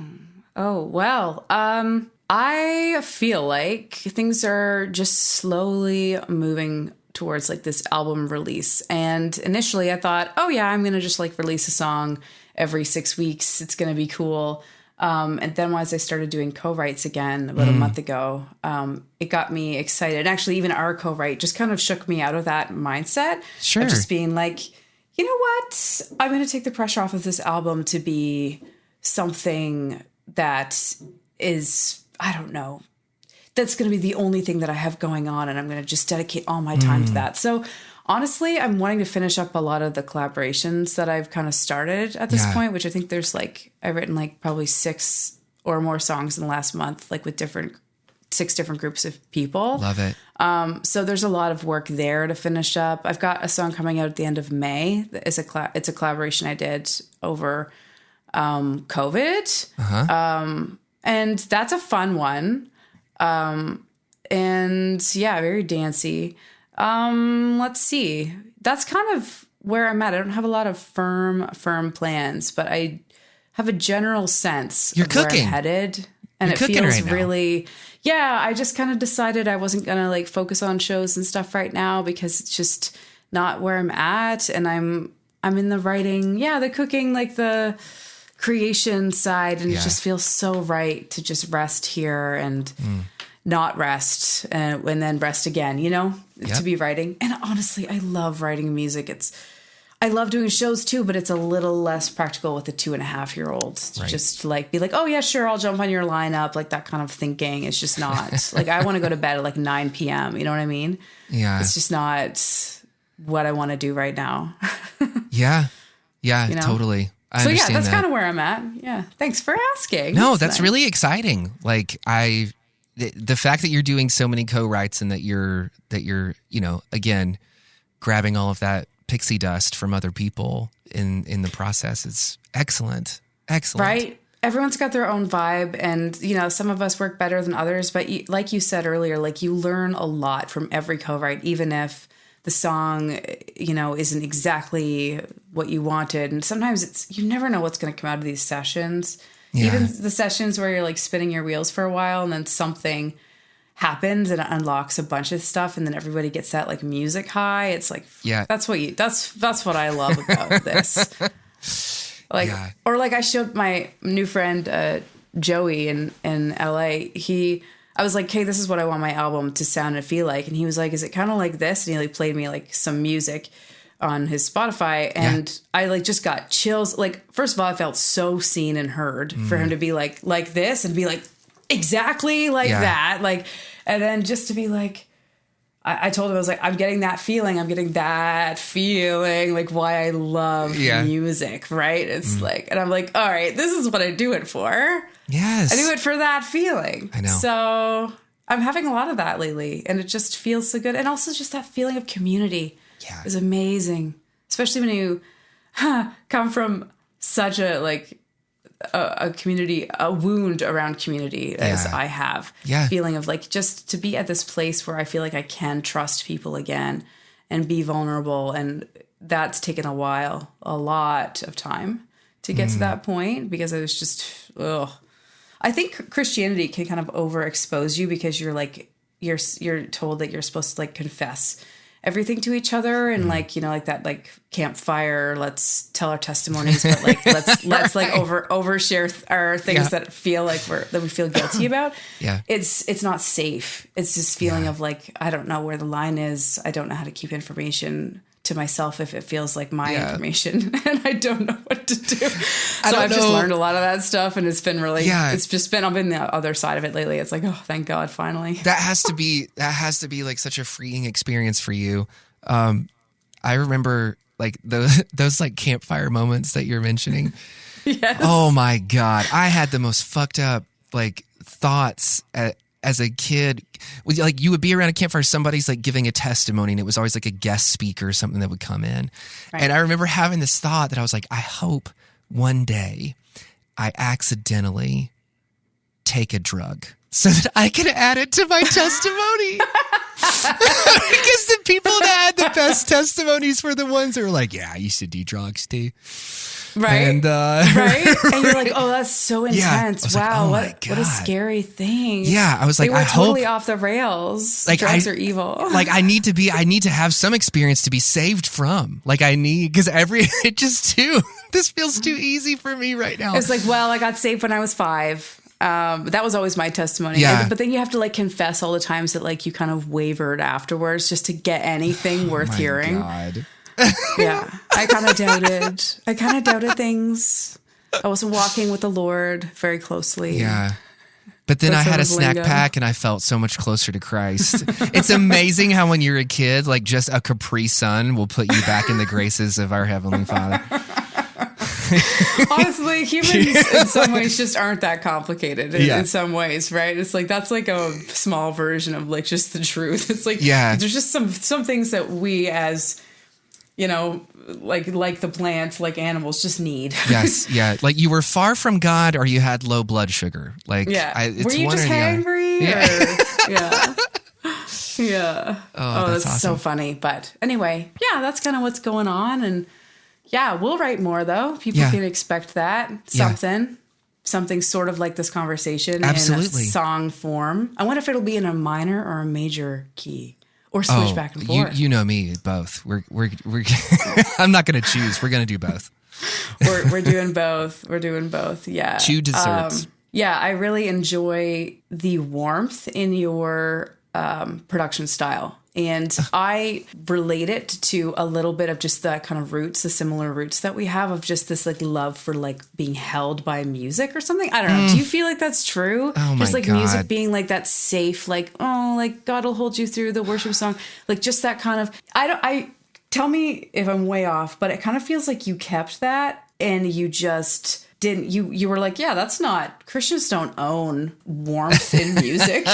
Oh, well, I feel like things are just slowly moving towards like this album release. And initially I thought, oh yeah, I'm going to just like release a song every 6 weeks. It's going to be cool. And then once I started doing co-writes again about a month ago, it got me excited. And actually even our co-write just kind of shook me out of that mindset. Sure. Of just being like, you know what? I'm going to take the pressure off of this album to be something that is, I don't know, that's going to be the only thing that I have going on. And I'm going to just dedicate all my time to that. So honestly, I'm wanting to finish up a lot of the collaborations that I've kind of started at this point, which I think there's like, I've written like probably 6 or more songs in the last month, like with 6 different groups of people. Love it. So there's a lot of work there to finish up. I've got a song coming out at the end of May. It's a collaboration I did over COVID. And that's a fun one. And yeah, very dancey. Let's see. That's kind of where I'm at. I don't have a lot of firm plans, but I have a general sense You're of where cooking. I'm headed. And You're it cooking feels right now. really, yeah, I just kind of decided I wasn't going to like focus on shows and stuff right now because it's just not where I'm at. And I'm in the writing, the cooking, like the creation side. And it just feels so right to just rest here and not rest and then rest again, to be writing. And honestly, I love writing music. I love doing shows too, but it's a little less practical with a 2.5-year-old to just like be like, oh yeah, sure, I'll jump on your lineup. Like that kind of thinking. It's just not like, I want to go to bed at like 9 p.m. You know what I mean? Yeah. It's just not what I want to do right now. Yeah. Yeah, totally. I understand that's that. kind of where I'm at. Yeah. Thanks for asking. No, that's nice. really exciting. Like the fact that you're doing so many co-writes and that you're, again, grabbing all of that pixie dust from other people in the process is excellent. Excellent. Right? Everyone's got their own vibe and, some of us work better than others, but like you said earlier, like you learn a lot from every co-write, even if the song, isn't exactly what you wanted. And sometimes you never know what's going to come out of these sessions. Yeah. Even the sessions where you're like spinning your wheels for a while and then something happens and it unlocks a bunch of stuff and then everybody gets that like music high. It's like, that's what I love about this. Like, or like I showed my new friend, Joey in LA. I was like, hey, this is what I want my album to sound and feel like. And he was like, is it kind of like this? And he like played me like some music on his Spotify. And I like just got chills. Like, first of all, I felt so seen and heard for him to be like this and be like, exactly like that. Like, and then just to be like, I told him, I was like, I'm getting that feeling. Like why I love music. Right. It's like, and I'm like, all right, this is what I do it for. Yes. I do it for that feeling. I know. So I'm having a lot of that lately and it just feels so good. And also just that feeling of community is amazing. Especially when you come from such a like a community, a wound around community as I have. Yeah. Feeling of like just to be at this place where I feel like I can trust people again and be vulnerable. And that's taken a lot of time to get to that point because I was just, I think Christianity can kind of overexpose you because you're like, you're told that you're supposed to like confess everything to each other and like, like that, like campfire, let's tell our testimonies, but like, let's like overshare our things that we feel guilty about. It's not safe. It's this feeling of like, I don't know where the line is. I don't know how to keep information to myself if it feels like my information and I don't know what to do. So I've just learned a lot of that stuff and it's been really, I've been the other side of it lately. It's like, oh, thank God, finally. That has to be like such a freeing experience for you. I remember like those like campfire moments that you're mentioning. Yes. Oh my God. I had the most fucked up like thoughts as a kid. Like you would be around a campfire, somebody's like giving a testimony, and it was always like a guest speaker or something that would come in. Right. And I remember having this thought that I was like, I hope one day I accidentally take a drug so that I can add it to my testimony. Because the people that had the best testimonies were the ones that were like, yeah, I used to do drugs too. Right. And, right. And you're like, oh, that's so intense. Wow. Like, what a scary thing. Yeah. I was like, they were I totally hope off the rails. Like drugs are evil. Like I need to have some experience to be saved from. Like because it just this feels too easy for me right now. It's like, well, I got saved when I was 5. That was always my testimony. Yeah. But then you have to like confess all the times that like you kind of wavered afterwards just to get anything worth hearing. God. Yeah. I kind of doubted things. I wasn't walking with the Lord very closely. Yeah. But then I had a snack pack and I felt so much closer to Christ. It's amazing how when you're a kid, like just a Capri Sun will put you back in the graces of our Heavenly Father. Honestly, humans in some ways just aren't that complicated in some ways, right? It's like that's like a small version of like just the truth. It's like there's just some things that we as like the plants, like animals, just need. Yes, yeah. Like you were far from God, or you had low blood sugar. Like, it's were you one just or the other. hangry? Yeah. Yeah. Oh, that's awesome. so funny. But anyway, that's kind of what's going on, and we'll write more though. People can expect that something sort of like this conversation in a song form. I wonder if it'll be in a minor or a major key. Or switch back and forth. You know me, both. We're I'm not going to choose. We're going to do both. We're doing both. We're doing both. Yeah. Two desserts. I really enjoy the warmth in your production style. And I relate it to a little bit of just the kind of roots, the similar roots that we have of just this like love for like being held by music or something. I don't know. Do you feel like that's true? Oh my just like God. music being like that safe, like, oh, like God will hold you through the worship song. Like just that kind of, tell me if I'm way off, but it kind of feels like you kept that and you just didn't, you were like, yeah, that's not, Christians don't own warmth in music.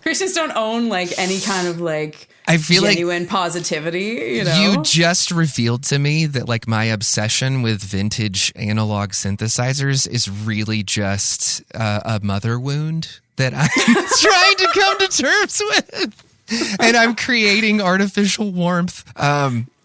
Christians don't own like any kind of like I feel genuine positivity, You just revealed to me that like my obsession with vintage analog synthesizers is really just a mother wound that I'm trying to come to terms with. And I'm creating artificial warmth.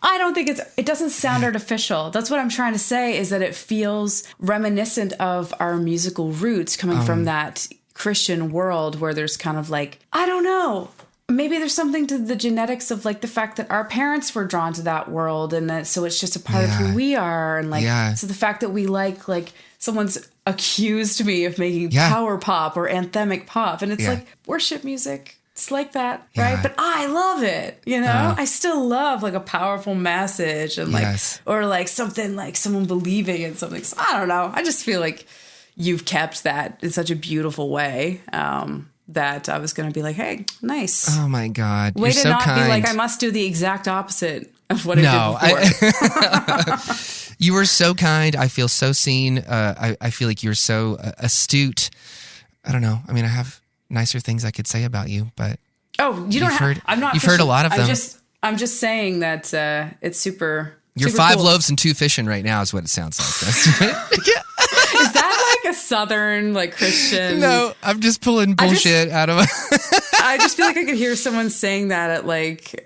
I don't think it doesn't sound artificial. That's what I'm trying to say, is that it feels reminiscent of our musical roots coming from that Christian world where there's kind of like, I don't know, maybe there's something to the genetics of like the fact that our parents were drawn to that world. And that, so it's just a part of who we are. And like, so the fact that we like someone's accused me of making power pop or anthemic pop. And it's like worship music. It's like that, right? But I love it, I still love like a powerful message and like, or like something like someone believing in something. So I don't know. I just feel like you've kept that in such a beautiful way that I was going to be like, hey, nice. Oh my God. Way You're to so not kind. be like, I must do the exact opposite of what I did before. You were so kind. I feel so seen. I feel like you're so astute. I don't know. I mean, I have nicer things I could say about you, but you don't have. I'm not. You've heard a lot of them. I'm just saying that it's super. You're super 5 cool. loaves and 2 fishing right now is what it sounds like. That's Is that like a Southern like Christian? No, I'm just pulling bullshit out of. I just feel like I could hear someone saying that at like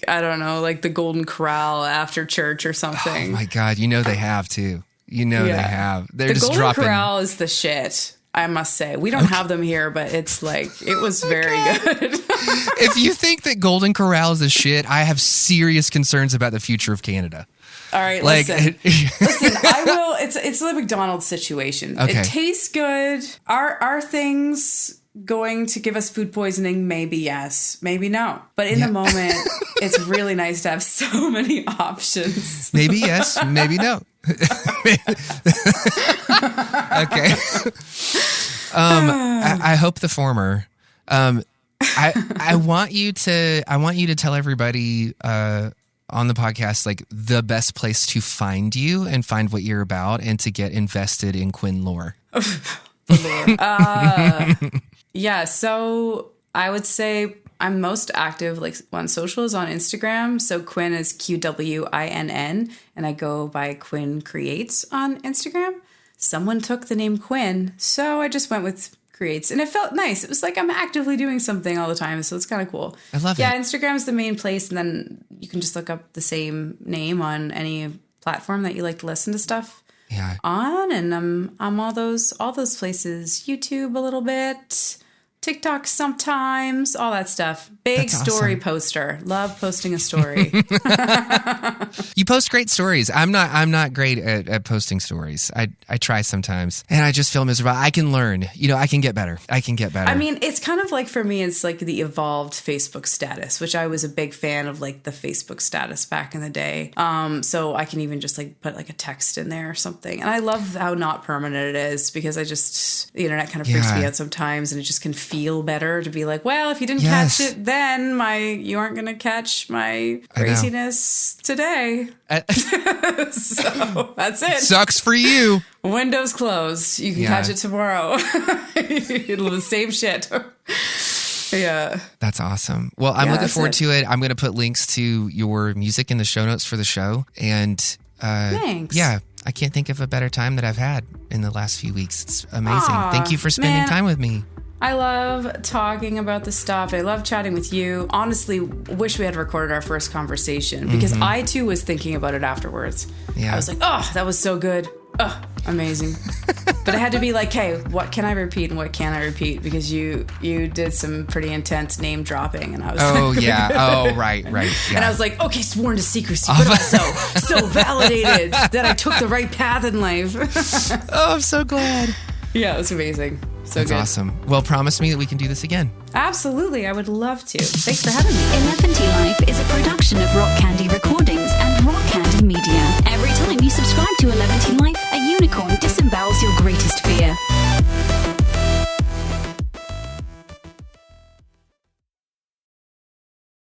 I don't know, like the Golden Corral after church or something. Oh my God, they have too. They have. They're the just Golden dropping. Corral is the shit. I must say, we don't have them here, but it's like, it was very good. If you think that Golden Corral is a shit, I have serious concerns about the future of Canada. All right, listen, I will, it's the McDonald's situation. Okay. It tastes good. Are things going to give us food poisoning? Maybe yes, maybe no. But in the moment, it's really nice to have so many options. Maybe yes, maybe no. Okay. I hope the former. I want you to tell everybody on the podcast, like the best place to find you and find what you're about and to get invested in Qwinn lore? Yeah, so I would say I'm most active like on socials on Instagram. So Qwinn is QWINN, and I go by Qwinn Creates on Instagram. Someone took the name Qwinn, so I just went with Creates, and it felt nice. It was like I'm actively doing something all the time, so it's kind of cool. I love it. Yeah, Instagram's the main place, and then you can just look up the same name on any platform that you like to listen to stuff on, and I'm all those places. YouTube a little bit, TikTok sometimes, all that stuff. Big story poster. Love posting a story. You post great stories. I'm not great at posting stories. I try sometimes, and I just feel miserable. I can learn. I can get better. I mean, it's kind of like, for me, it's like the evolved Facebook status, which I was a big fan of, like the Facebook status back in the day. So I can even just like put like a text in there or something. And I love how not permanent it is, because the internet kind of freaks me out sometimes, and it just can feel better to be like, well, if you didn't catch it then, you aren't going to catch my craziness today. So that's it. Sucks for you. Windows closed. You can catch it tomorrow. It'll be the same shit. Yeah. That's awesome. Well, I'm looking forward to it. I'm going to put links to your music in the show notes for the show. And thanks. Yeah, I can't think of a better time that I've had in the last few weeks. It's amazing. Thank you for spending time with me. I love talking about this stuff. I love chatting with you. Honestly, wish we had recorded our first conversation, because I too was thinking about it afterwards. Yeah. I was like, oh, that was so good. Oh, amazing. But I had to be like, hey, what can I repeat and what can't I repeat? Because you did some pretty intense name dropping, and I was right. Yeah. And I was like, okay, sworn to secrecy, but also so validated that I took the right path in life. Oh, I'm so glad. Yeah, it was amazing. That's awesome. Well, promise me that we can do this again. Absolutely. I would love to. Thanks for having me. Eleventylife is a production of Rock Candy Recordings and Rock Candy Media. Every time you subscribe to Eleventylife